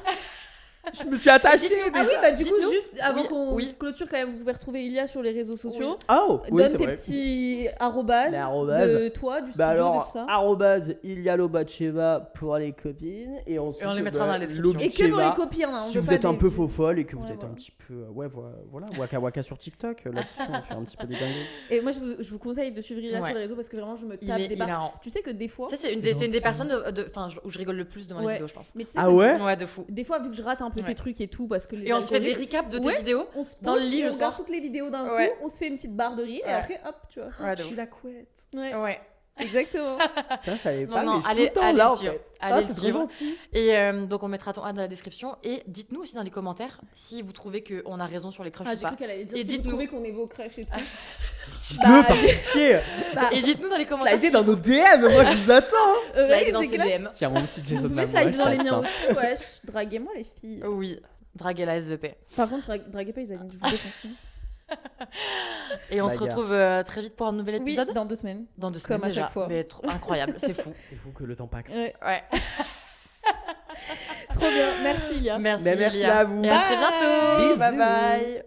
Je me suis attaché. Ah oui, bah du coup, Dites-nous. juste avant Oui, qu'on oui. clôture, quand même, vous pouvez retrouver Ilia sur les réseaux sociaux. Oh, oui, Donne c'est tes vrai. petits arrobas Les arrobas. de toi, du studio, Bah de alors, tout ça. arrobase Ilia Lobacheva pour les copines. Et ensuite, Et on les mettra dans la description. Et que pour les copines, hein, on Si veut vous pas êtes un des- peu faux folle et que vous Ouais, êtes voilà. un petit peu, voilà, waka waka sur TikTok, là-dessus, on fait un petit peu des dingueries. Et moi, je vous conseille de suivre Ilia Ouais. sur les réseaux parce que vraiment, je me Il tape est des barres. hilarant. Tu sais que des fois, Ça, c'est C'est t'es une des gentil. personnes où je rigole le plus devant les Ouais. vidéos, je pense. mais tu sais Ah que ouais Ouais, de fou. des fois, vu que je rate un peu Ouais. tes trucs et tout, parce que les Et on se fait des algorithmes, recaps de tes Ouais. vidéos. on se dans pose le lit et le on regarde soir. toutes les vidéos d'un coup, Ouais. on se fait une petite barre de rire et Ouais. après, hop, tu vois. Ouais, de Je suis ouf. la couette. Ouais, Ouais. exactement. Putain, je savais Non, pas, non, mais je suis allez, tout le temps allez là, le en suivre. fait. Allez Ah, le c'est trop suivre. gentil. Et donc on mettra ton ad dans la description. Et dites-nous aussi dans les commentaires si vous trouvez qu'on a raison sur les crushs Ah, ou j'ai pas. cru qu'elle allait dire Et si vous dites-nous. trouvez qu'on est vos crushs et tout. Dites-le, par pitié. Et dites-nous dans les commentaires Slidez si dans nos DM, moi je vous attends. slidez dans c'est ses clair. DM. Tiens, mon petit Jason Vous pouvez Momoa, slide dans je les tape miens ça. aussi, wesh. Draguez-moi les filles. Oui, draguez la SVP. Par contre, draguez pas Isaline, je vous déconseille. Et on se Bagarre. retrouve très vite pour un nouvel Oui, épisode. dans 2 semaines. Dans 2 Comme semaines à déjà. chaque fois. Mais incroyable, c'est fou. C'est fou que le temps passe. Ouais. Ouais. Trop bien, merci Ilia. Merci, Mais merci Lia. à vous. Et à très bientôt. Bisous. Bye bye.